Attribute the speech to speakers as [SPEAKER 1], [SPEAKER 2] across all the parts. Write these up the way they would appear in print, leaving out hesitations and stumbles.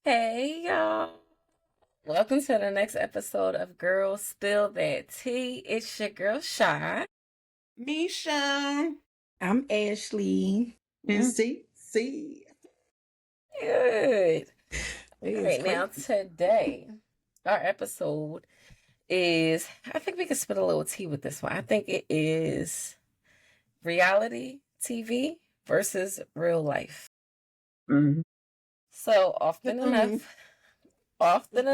[SPEAKER 1] Hey y'all. Welcome to the next episode of Girls Spill That Tea. It's your girl Shy.
[SPEAKER 2] Misha.
[SPEAKER 3] I'm Ashley.
[SPEAKER 2] And
[SPEAKER 1] Mm,
[SPEAKER 2] C.
[SPEAKER 1] Good. All
[SPEAKER 3] It's
[SPEAKER 1] right,
[SPEAKER 3] crazy.
[SPEAKER 1] now today our episode is, I think we can spit a little tea with this one. I think it is reality TV versus real life.
[SPEAKER 2] Mm-hmm.
[SPEAKER 1] So often
[SPEAKER 3] Mm.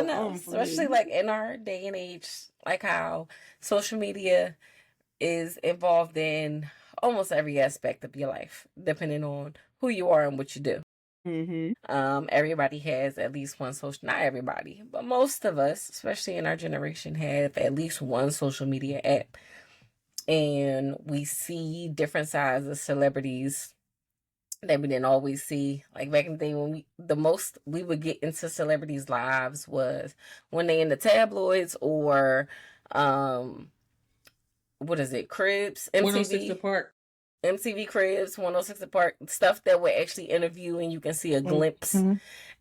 [SPEAKER 1] enough,
[SPEAKER 3] For
[SPEAKER 1] especially
[SPEAKER 3] me.
[SPEAKER 1] like in our day and age, like how social media is involved in almost every aspect of your life, depending on who you are and what you do.
[SPEAKER 3] Mm-hmm.
[SPEAKER 1] Everybody has at least one social, not everybody, but most of us, especially in our generation, have at least one social media app. And we see different sides of celebrities that we didn't always see. Like back in the day when the most we would get into celebrities' lives was when they in the tabloids or what is it, Cribs,
[SPEAKER 2] 106
[SPEAKER 1] MTV.
[SPEAKER 2] Park.
[SPEAKER 1] MTV Cribs, 106 Park, stuff that would actually interview and you can see a glimpse
[SPEAKER 3] Mm-hmm.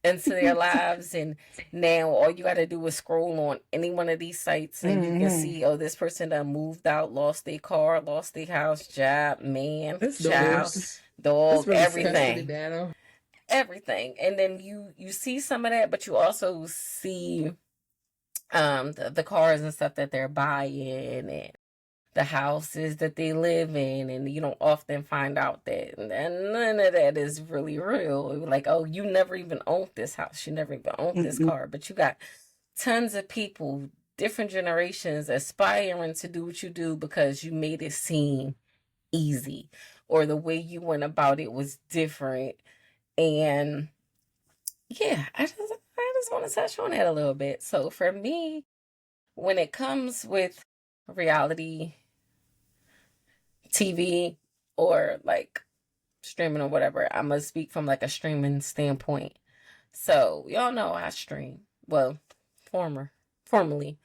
[SPEAKER 1] into their lives. And now all you got to do is scroll on any one of these sites and you can see, oh, this person done moved out, lost their car, lost their house, job, man, child, dog,
[SPEAKER 3] really
[SPEAKER 2] Custody
[SPEAKER 1] everything.
[SPEAKER 2] battle.
[SPEAKER 1] Everything. And then you see some of that, but you also see the cars and stuff that they're buying and the houses that they live in, and you don't often find out that none of that is really real. Like, oh, you never even owned this house, you never even owned this car, but you got tons of people, different generations, aspiring to do what you do because you made it seem easy, or the way you went about it was different. And yeah, I just want to touch on that a little bit. So for me, when it comes with reality TV or like streaming or whatever, I'm gonna speak from like a streaming standpoint. So y'all know I stream. Well, formerly,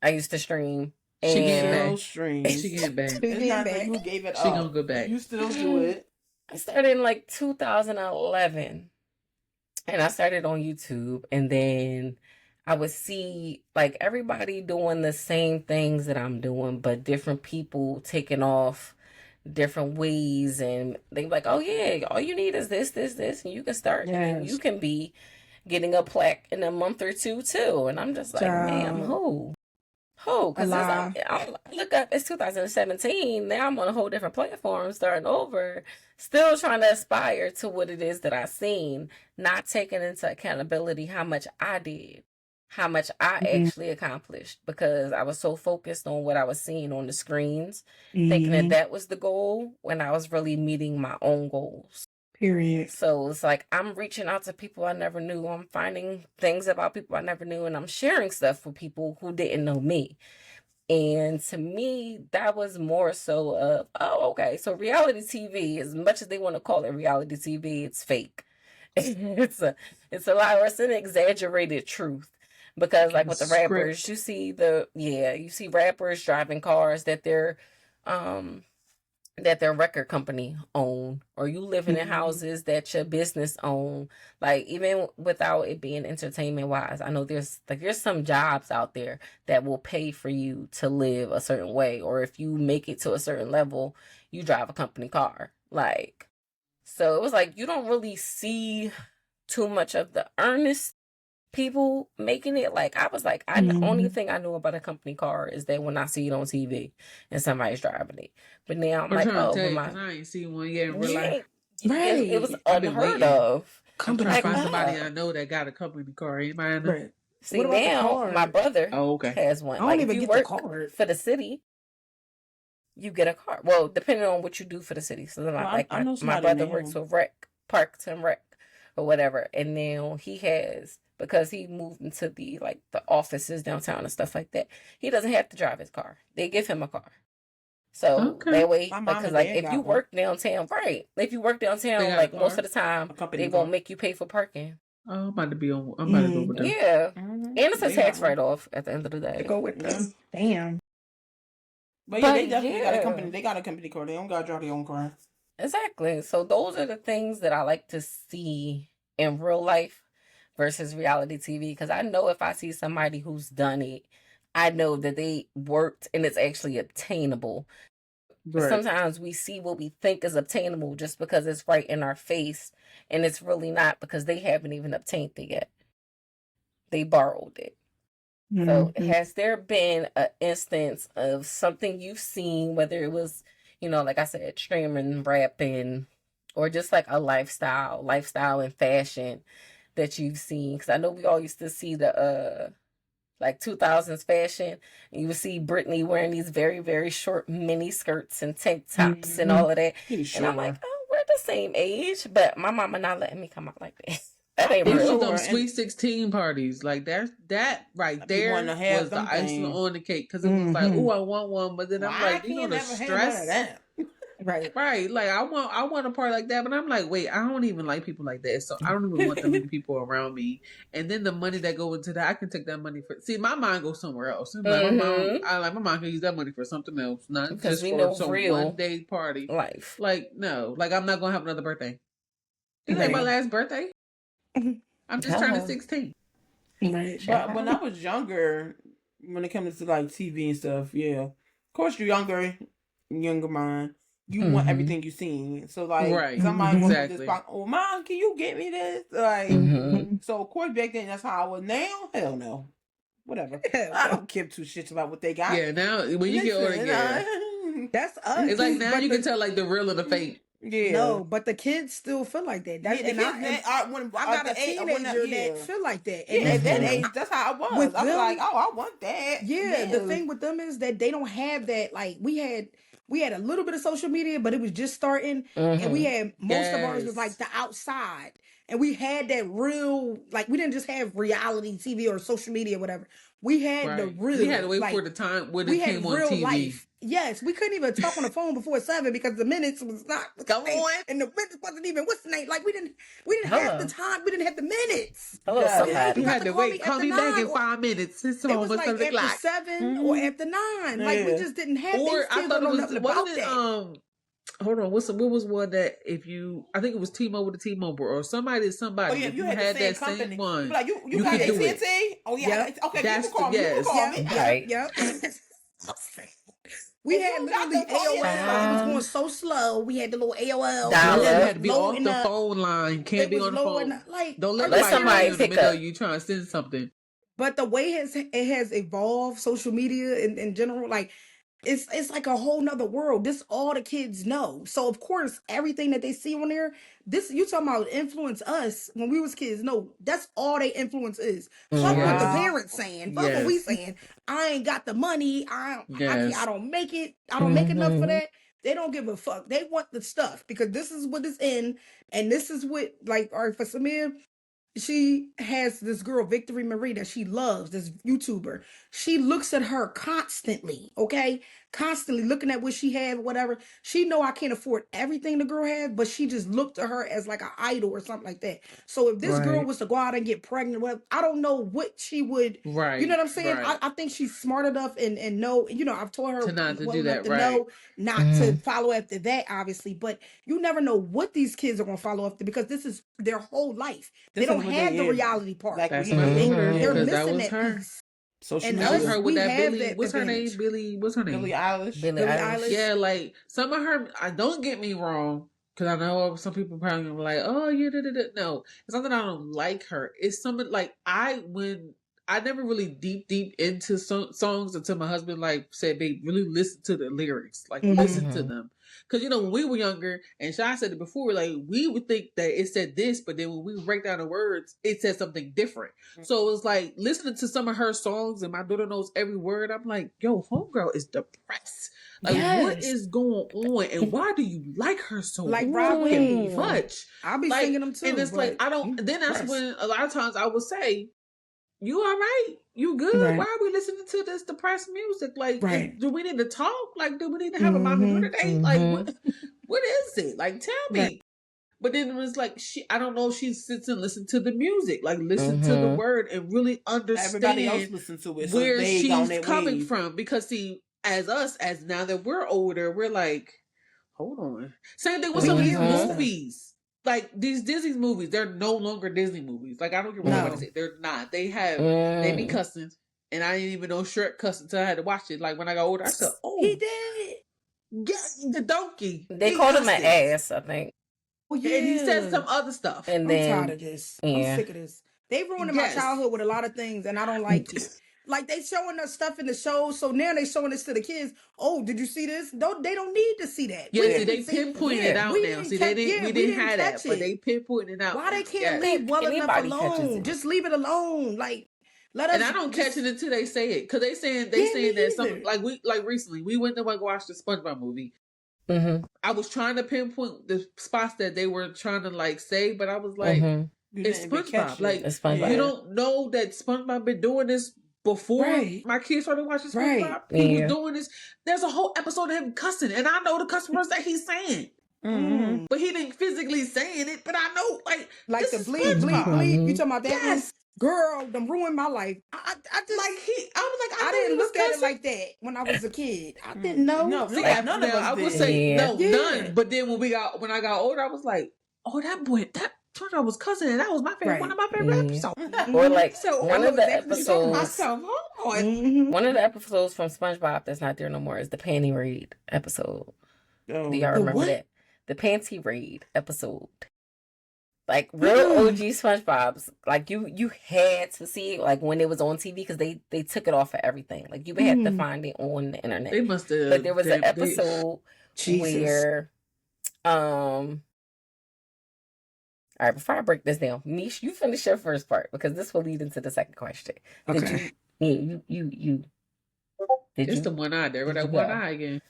[SPEAKER 1] I used to stream,
[SPEAKER 2] She getting
[SPEAKER 1] and
[SPEAKER 2] back. She getting back.
[SPEAKER 3] It's not that
[SPEAKER 2] you gave it she up. Gonna go back.
[SPEAKER 3] You still do it.
[SPEAKER 1] I started in like 2011, and I started on YouTube, and then I would see like everybody doing the same things that I'm doing, but different people taking off different ways, and they like, oh yeah, all you need is this, and you can start, and you can be getting a plaque in a month or two too. And I'm just like, ma'am, who? Because I look up, it's 2017. Now I'm on a whole different platform, starting over, still trying to aspire to what it is that I seen, not taking into accountability how much I did, how much I actually accomplished, because I was so focused on what I was seeing on the screens, thinking that was the goal when I was really meeting my own goals.
[SPEAKER 3] Period.
[SPEAKER 1] So it's like I'm reaching out to people I never knew. I'm finding things about people I never knew, and I'm sharing stuff with people who didn't know me. And to me, that was more so of, oh, okay, so reality TV, as much as they want to call it reality TV, it's fake. it's a lie, or it's an exaggerated truth. Because like with the rappers, you see rappers driving cars that their record company own, or you living in houses that your business own. Like, even without it being entertainment wise, I know there's some jobs out there that will pay for you to live a certain way, or if you make it to a certain level, you drive a company car. Like, so it was like you don't really see too much of the earnest people making it. Like, I was like, the only thing I knew about a company car is that when I see it on TV and somebody's driving it. But now I'm like, oh,
[SPEAKER 2] I ain't seen one yet in real life.
[SPEAKER 3] Right.
[SPEAKER 1] It was unheard of.
[SPEAKER 2] I'm trying to find somebody I know that got a company car. Anybody know?
[SPEAKER 3] Right.
[SPEAKER 1] See, now my brother has one.
[SPEAKER 3] I don't
[SPEAKER 1] like,
[SPEAKER 3] even
[SPEAKER 1] if you
[SPEAKER 3] get
[SPEAKER 1] work
[SPEAKER 3] the card
[SPEAKER 1] for the city, you get a car. Well, depending on what you do for the city. So my brother works with Parks and Rec or whatever, and now he has, because he moved into the offices downtown and stuff like that, he doesn't have to drive his car. They give him a car. So that way, because like if you work downtown, right? If you work downtown, like most of the time, they won't make you pay for parking.
[SPEAKER 2] Oh, I'm about to be on. I'm about to go with them.
[SPEAKER 1] Yeah, and it's a tax write-off at the end of the day.
[SPEAKER 3] To go with them. Damn.
[SPEAKER 4] But yeah, they definitely got a company. They got a company car. They don't got to drive their own car.
[SPEAKER 1] Exactly. So those are the things that I like to see in real life versus reality TV, because I know if I see somebody who's done it, I know that they worked and it's actually obtainable.
[SPEAKER 2] Right.
[SPEAKER 1] Sometimes we see what we think is obtainable just because it's right in our face, and it's really not, because they haven't even obtained it yet. They borrowed it. So
[SPEAKER 3] Mhm.
[SPEAKER 1] has there been an instance of something you've seen, whether it was, like I said, streaming, rapping, or just like a lifestyle and fashion that you've seen? Because I know we all used to see the like 2000s fashion, and you would see Britney wearing these very, very short mini skirts and tank tops and all of that.
[SPEAKER 4] Pretty
[SPEAKER 1] And I'm like,
[SPEAKER 4] sure.
[SPEAKER 1] oh, we're the same age, but my mama not letting me come out like that. That ain't
[SPEAKER 2] It
[SPEAKER 4] Pretty
[SPEAKER 2] was
[SPEAKER 1] real.
[SPEAKER 4] sure.
[SPEAKER 2] them
[SPEAKER 4] And
[SPEAKER 2] Sweet 16 parties. Like that right
[SPEAKER 4] I be
[SPEAKER 2] there
[SPEAKER 4] wanting to have
[SPEAKER 2] was the
[SPEAKER 4] them
[SPEAKER 2] icing
[SPEAKER 4] things.
[SPEAKER 2] on the cake. Because it was like,
[SPEAKER 3] Mhm.
[SPEAKER 2] oh, I want one. But then I'm
[SPEAKER 4] Why I
[SPEAKER 2] like,
[SPEAKER 4] can't
[SPEAKER 2] the
[SPEAKER 4] never have none of
[SPEAKER 2] stress.
[SPEAKER 4] that?
[SPEAKER 3] Right.
[SPEAKER 2] Right. Like I want a party like that. But I'm like, wait, I don't even like people like that. So I don't even want that many people around me. And then the money that go into that, I can take that money for. See, my mind goes somewhere else. I'm like, my mom can use that money for something else, not
[SPEAKER 1] Because
[SPEAKER 2] just
[SPEAKER 1] we
[SPEAKER 2] for
[SPEAKER 1] know
[SPEAKER 2] some
[SPEAKER 1] real
[SPEAKER 2] one day party.
[SPEAKER 1] life.
[SPEAKER 2] Like, no. Like I'm not gonna have another birthday. This ain't my
[SPEAKER 3] Right.
[SPEAKER 2] last birthday. I'm just turning 16.
[SPEAKER 3] Right.
[SPEAKER 4] But when I was younger, when it comes to like TV and stuff, yeah. Of course, you're younger mind. You want
[SPEAKER 1] Mhm.
[SPEAKER 4] everything you seen. So like,
[SPEAKER 2] Right.
[SPEAKER 4] somebody walk up
[SPEAKER 2] Exactly.
[SPEAKER 4] this box. Oh, mom, can you get me this? Like,
[SPEAKER 1] Mhm.
[SPEAKER 4] so of course back then that's how I was. Now, hell no, whatever. I don't give two shits about what they got.
[SPEAKER 2] Yeah, now when you get older,
[SPEAKER 4] Listen,
[SPEAKER 2] yeah.
[SPEAKER 3] That's us.
[SPEAKER 2] It's like now
[SPEAKER 3] But
[SPEAKER 2] you
[SPEAKER 3] the-
[SPEAKER 2] can tell like the real and the fake.
[SPEAKER 4] yeah.
[SPEAKER 3] No, but the kids still feel like that. That's,
[SPEAKER 4] Yeah,
[SPEAKER 3] and
[SPEAKER 4] the
[SPEAKER 3] I,
[SPEAKER 4] kids,
[SPEAKER 3] and
[SPEAKER 4] I
[SPEAKER 3] I got a
[SPEAKER 4] at the age- when I-
[SPEAKER 3] teenager
[SPEAKER 4] yeah.
[SPEAKER 3] that feel like that.
[SPEAKER 4] Yeah,
[SPEAKER 3] And
[SPEAKER 4] at that
[SPEAKER 1] Mhm.
[SPEAKER 4] age, that's how I was.
[SPEAKER 3] With
[SPEAKER 4] I was
[SPEAKER 3] them-
[SPEAKER 4] like, oh, I want that.
[SPEAKER 3] Yeah, the thing with them is that they don't have that. Like we had a little bit of social media, but it was just starting, and we had most of ours was
[SPEAKER 2] Yes.
[SPEAKER 3] like the outside, and we had that real. Like we didn't just have reality TV or social media, or whatever. We had the
[SPEAKER 2] Right.
[SPEAKER 3] real.
[SPEAKER 2] We had to wait
[SPEAKER 3] like,
[SPEAKER 2] for the time when
[SPEAKER 3] we
[SPEAKER 2] it
[SPEAKER 3] had
[SPEAKER 2] came on
[SPEAKER 3] real
[SPEAKER 2] TV.
[SPEAKER 3] life. Yes, we couldn't even talk on the phone before 7 because the minutes was not
[SPEAKER 2] Come on.
[SPEAKER 3] and the minutes wasn't even what's the name. Like we didn't have
[SPEAKER 1] Hello.
[SPEAKER 3] the time. We didn't have the minutes.
[SPEAKER 1] Hello,
[SPEAKER 4] Yeah.
[SPEAKER 1] somebody.
[SPEAKER 2] You
[SPEAKER 3] got
[SPEAKER 2] had
[SPEAKER 3] to
[SPEAKER 2] to
[SPEAKER 3] call
[SPEAKER 2] wait.
[SPEAKER 3] me
[SPEAKER 2] Call
[SPEAKER 3] after
[SPEAKER 2] me back
[SPEAKER 3] 9
[SPEAKER 2] in
[SPEAKER 3] or-
[SPEAKER 2] 5 minutes. It's
[SPEAKER 3] It was
[SPEAKER 2] almost
[SPEAKER 3] like
[SPEAKER 2] 7
[SPEAKER 3] after
[SPEAKER 2] o'clock.
[SPEAKER 3] 7 or
[SPEAKER 4] Mhm.
[SPEAKER 3] after 9. Like we
[SPEAKER 4] Yeah.
[SPEAKER 3] just didn't have
[SPEAKER 2] Or
[SPEAKER 3] these
[SPEAKER 2] I
[SPEAKER 3] kids
[SPEAKER 2] thought
[SPEAKER 3] don't
[SPEAKER 2] it
[SPEAKER 3] know
[SPEAKER 2] was
[SPEAKER 3] nothing about
[SPEAKER 2] wasn't it
[SPEAKER 3] that.
[SPEAKER 2] hold on, what was one that if you I think it was T-Mobile to T-Mobile or somebody.
[SPEAKER 4] Oh yeah,
[SPEAKER 2] If
[SPEAKER 4] you had
[SPEAKER 2] that
[SPEAKER 4] the same
[SPEAKER 2] same
[SPEAKER 4] company.
[SPEAKER 2] one.
[SPEAKER 4] You be like you
[SPEAKER 2] you
[SPEAKER 4] got
[SPEAKER 2] could do it.
[SPEAKER 4] AT&T? Oh yeah,
[SPEAKER 3] Yep.
[SPEAKER 4] okay.
[SPEAKER 2] That's
[SPEAKER 4] You can call
[SPEAKER 2] the-
[SPEAKER 4] me. You can
[SPEAKER 2] yes.
[SPEAKER 4] call me.
[SPEAKER 3] Yep,
[SPEAKER 1] Right.
[SPEAKER 3] yep. We
[SPEAKER 4] If
[SPEAKER 3] had
[SPEAKER 4] you got
[SPEAKER 3] literally
[SPEAKER 4] the phone,
[SPEAKER 3] AOL.
[SPEAKER 1] yeah.
[SPEAKER 3] It was going so slow. We had the little AOL.
[SPEAKER 1] Dial
[SPEAKER 2] You
[SPEAKER 1] up.
[SPEAKER 2] had to be off
[SPEAKER 3] loading
[SPEAKER 2] the
[SPEAKER 3] up.
[SPEAKER 2] phone line. Can't
[SPEAKER 3] It
[SPEAKER 2] be
[SPEAKER 3] was
[SPEAKER 2] on the
[SPEAKER 3] low
[SPEAKER 2] phone.
[SPEAKER 3] and like
[SPEAKER 2] Don't let
[SPEAKER 1] Let
[SPEAKER 2] somebody
[SPEAKER 1] somebody
[SPEAKER 2] in the
[SPEAKER 1] pick
[SPEAKER 2] middle
[SPEAKER 1] up.
[SPEAKER 2] of you trying to send something.
[SPEAKER 3] But the way it has evolved, social media in general, like it's like a whole nother world. This all the kids know. So of course, everything that they see on there, this you talking about influence us when we was kids. No, that's all they influence is. Fuck what the
[SPEAKER 2] Yes.
[SPEAKER 3] parents saying. Fuck what we
[SPEAKER 2] Yes.
[SPEAKER 3] saying. I ain't got the money.
[SPEAKER 2] Yes.
[SPEAKER 3] I don't make it. I don't make enough for
[SPEAKER 1] Mhm.
[SPEAKER 3] that. They don't give a fuck. They want the stuff because this is what it's in, and this is what like. All right, for Samir, she has this girl Victory Marie that she loves, this YouTuber. She looks at her constantly, okay, constantly looking at what she have, whatever. She know I can't afford everything the girl has, but she just looked at her as like an idol or something like that. So if this girl
[SPEAKER 2] Right.
[SPEAKER 3] was to go out and get pregnant, whatever, I don't know what she would.
[SPEAKER 2] Right.
[SPEAKER 3] You know what I'm saying?
[SPEAKER 2] Right.
[SPEAKER 3] I think she's smart enough and know. You know, I've told her
[SPEAKER 2] To not to
[SPEAKER 3] well
[SPEAKER 2] do
[SPEAKER 3] enough
[SPEAKER 2] that,
[SPEAKER 3] to
[SPEAKER 2] right.
[SPEAKER 3] know not to follow after that, obviously. But you never know what these kids are gonna follow after because this is their whole life. They
[SPEAKER 4] This
[SPEAKER 3] don't
[SPEAKER 4] is what
[SPEAKER 3] have
[SPEAKER 4] they
[SPEAKER 3] the
[SPEAKER 4] is.
[SPEAKER 3] reality part.
[SPEAKER 4] Like
[SPEAKER 2] That's
[SPEAKER 4] we
[SPEAKER 2] my
[SPEAKER 1] Mhm.
[SPEAKER 2] daughter
[SPEAKER 3] They're
[SPEAKER 2] because that
[SPEAKER 3] missing
[SPEAKER 2] was
[SPEAKER 3] that
[SPEAKER 2] her.
[SPEAKER 3] piece.
[SPEAKER 4] social
[SPEAKER 3] And
[SPEAKER 2] That was
[SPEAKER 4] media.
[SPEAKER 3] us,
[SPEAKER 2] her with
[SPEAKER 3] we
[SPEAKER 2] that
[SPEAKER 3] have
[SPEAKER 2] Billy.
[SPEAKER 3] that
[SPEAKER 2] What's her name?
[SPEAKER 3] advantage.
[SPEAKER 2] Billy. What's her name?
[SPEAKER 4] Billie Eilish.
[SPEAKER 1] Billie
[SPEAKER 3] Billie
[SPEAKER 1] Eilish.
[SPEAKER 3] Eilish.
[SPEAKER 2] Yeah, like some of her. I don't get me wrong, because I know some people probably gonna be like, "Oh, yeah, no." It's not that I don't like her. It's something like I never really deep into songs until my husband like said, "Babe, really listen to the lyrics, like listen to
[SPEAKER 1] Mhm.
[SPEAKER 2] them." Because when we were younger, and Shy said it before, like we would think that it said this, but then when we break down the words, it said something different. So it was like listening to some of her songs, and my daughter knows every word. I'm like, "Yo, homegirl is depressed. Like, what
[SPEAKER 1] Yes.
[SPEAKER 2] is going on, and why do you like her so
[SPEAKER 3] Like Rob
[SPEAKER 2] fucking
[SPEAKER 3] Wade.
[SPEAKER 2] much?"
[SPEAKER 3] I'll be
[SPEAKER 2] Like,
[SPEAKER 3] singing them too.
[SPEAKER 2] and it's like
[SPEAKER 3] but
[SPEAKER 2] I don't. Then that's
[SPEAKER 3] depressed.
[SPEAKER 2] when a lot of times I would say, "You all right? You good?
[SPEAKER 3] Right.
[SPEAKER 2] Why are we listening to this depressed music? Like,
[SPEAKER 3] Right.
[SPEAKER 2] do we need to talk? Like, do we need to have a mommy
[SPEAKER 3] Mhm.
[SPEAKER 2] dinner date? Like, what is it? Like, tell me."
[SPEAKER 3] Right.
[SPEAKER 2] But then it was like I don't know if she sits and listens to the music, like listen to the word and really
[SPEAKER 4] Everybody else
[SPEAKER 2] understand
[SPEAKER 4] listen to it. So
[SPEAKER 2] where
[SPEAKER 4] they on
[SPEAKER 2] she's
[SPEAKER 4] their
[SPEAKER 2] coming
[SPEAKER 4] wave.
[SPEAKER 2] from. Because see, as now that we're older, we're like, hold on. Same thing with
[SPEAKER 3] We
[SPEAKER 2] some of these
[SPEAKER 3] hear this stuff.
[SPEAKER 2] movies. like these Disney movies, they're no longer Disney movies. Like I don't care what
[SPEAKER 3] No.
[SPEAKER 2] nobody say, they're not. They be
[SPEAKER 1] Mm.
[SPEAKER 2] cussing, and I didn't even know Shrek cussed until I had to watch it. Like when I got older, I said, "Oh,
[SPEAKER 3] He did.
[SPEAKER 2] yeah, the donkey."
[SPEAKER 1] They
[SPEAKER 2] he
[SPEAKER 1] called him
[SPEAKER 2] cussed
[SPEAKER 1] an
[SPEAKER 2] it.
[SPEAKER 1] ass, I think.
[SPEAKER 3] Oh, yeah.
[SPEAKER 2] And he said some other stuff.
[SPEAKER 1] And
[SPEAKER 3] I'm
[SPEAKER 1] then
[SPEAKER 3] tired of this.
[SPEAKER 1] yeah.
[SPEAKER 3] I'm sick of this. They ruining my
[SPEAKER 2] Yes.
[SPEAKER 3] childhood with a lot of things, and I don't like it. Like they showing us stuff in the shows, so now they showing this to the kids. Oh, did you see this? They don't need to see that.
[SPEAKER 2] Yeah,
[SPEAKER 3] We
[SPEAKER 2] see,
[SPEAKER 3] didn't
[SPEAKER 2] they
[SPEAKER 3] see-
[SPEAKER 2] pinpointed it
[SPEAKER 1] Yeah.
[SPEAKER 2] out
[SPEAKER 3] we
[SPEAKER 2] now.
[SPEAKER 3] didn't
[SPEAKER 2] See,
[SPEAKER 3] catch-
[SPEAKER 2] they didn't.
[SPEAKER 3] yeah,
[SPEAKER 2] we
[SPEAKER 3] we
[SPEAKER 2] didn't
[SPEAKER 3] didn't
[SPEAKER 2] have that,
[SPEAKER 3] catch
[SPEAKER 2] but
[SPEAKER 3] it.
[SPEAKER 2] they pinpointed it out.
[SPEAKER 3] Why they
[SPEAKER 2] now.
[SPEAKER 3] can't
[SPEAKER 2] Yes.
[SPEAKER 3] leave well enough
[SPEAKER 1] Anybody catches
[SPEAKER 3] alone?
[SPEAKER 1] it.
[SPEAKER 3] Just leave it alone. Like let us.
[SPEAKER 2] And I don't catch it until they say it, because they saying that
[SPEAKER 3] me
[SPEAKER 2] some
[SPEAKER 3] either.
[SPEAKER 2] like recently we went to watch the SpongeBob movie.
[SPEAKER 1] Mm-hmm.
[SPEAKER 2] I was trying to pinpoint the spots that they were trying to like say, but I was like,
[SPEAKER 1] Mm-hmm.
[SPEAKER 4] You
[SPEAKER 2] it's
[SPEAKER 4] didn't even catch
[SPEAKER 2] SpongeBob.
[SPEAKER 4] it.
[SPEAKER 2] Like
[SPEAKER 1] It's SpongeBob.
[SPEAKER 2] you don't know that SpongeBob been doing this before
[SPEAKER 3] Right.
[SPEAKER 2] my kids started watching
[SPEAKER 3] Right.
[SPEAKER 2] SpongeBob. He
[SPEAKER 1] Yeah.
[SPEAKER 2] was doing this. There's a whole episode of him cussing, and I know the cuss words that he's saying,
[SPEAKER 4] Mhm.
[SPEAKER 2] but he didn't physically saying it. But I know, like
[SPEAKER 3] Like
[SPEAKER 2] this
[SPEAKER 3] the
[SPEAKER 2] is
[SPEAKER 3] bleed, bleed,
[SPEAKER 2] SpongeBob.
[SPEAKER 3] bleed. You talking about that?
[SPEAKER 2] Yes.
[SPEAKER 3] Girl, them ruined my life. I just
[SPEAKER 2] Like I was like,
[SPEAKER 3] I
[SPEAKER 2] knew he
[SPEAKER 3] didn't
[SPEAKER 2] was
[SPEAKER 3] look at it
[SPEAKER 2] cussing.
[SPEAKER 3] like that when I was a kid. I didn't know.
[SPEAKER 4] No,
[SPEAKER 2] See,
[SPEAKER 4] none of
[SPEAKER 2] now,
[SPEAKER 4] us
[SPEAKER 2] I would
[SPEAKER 4] did.
[SPEAKER 2] say
[SPEAKER 1] Yeah.
[SPEAKER 2] no,
[SPEAKER 3] Yeah.
[SPEAKER 2] none. But then when I got older, I was like, oh, that turned out was cousin, and that was my favorite
[SPEAKER 3] Right.
[SPEAKER 2] one of my favorite
[SPEAKER 1] Yeah.
[SPEAKER 2] episodes.
[SPEAKER 1] Or like
[SPEAKER 2] So
[SPEAKER 1] one
[SPEAKER 3] I
[SPEAKER 1] of
[SPEAKER 3] know
[SPEAKER 1] the
[SPEAKER 3] exactly what you're talking about.
[SPEAKER 1] episodes.
[SPEAKER 2] Myself, hold on.
[SPEAKER 3] Mhm.
[SPEAKER 1] One of the episodes from SpongeBob that's not there no more is the Panty Raid episode.
[SPEAKER 4] Oh.
[SPEAKER 1] Do y'all
[SPEAKER 3] The
[SPEAKER 1] remember
[SPEAKER 3] what?
[SPEAKER 1] that? The Panty Raid episode. Like real OG SpongeBob's, like you had to see it like when it was on TV because they took it off of everything. Like you had to
[SPEAKER 3] Mm.
[SPEAKER 1] find it on the internet.
[SPEAKER 2] They must have.
[SPEAKER 1] But there was an episode
[SPEAKER 3] Jesus.
[SPEAKER 1] where all right, before I break this down, Niche, you finish your first part because this will lead into the second question.
[SPEAKER 3] Okay.
[SPEAKER 1] Did
[SPEAKER 2] It's
[SPEAKER 1] you?
[SPEAKER 2] the one eye there with
[SPEAKER 1] Did
[SPEAKER 2] that
[SPEAKER 1] you
[SPEAKER 2] one
[SPEAKER 1] go?
[SPEAKER 2] eye again.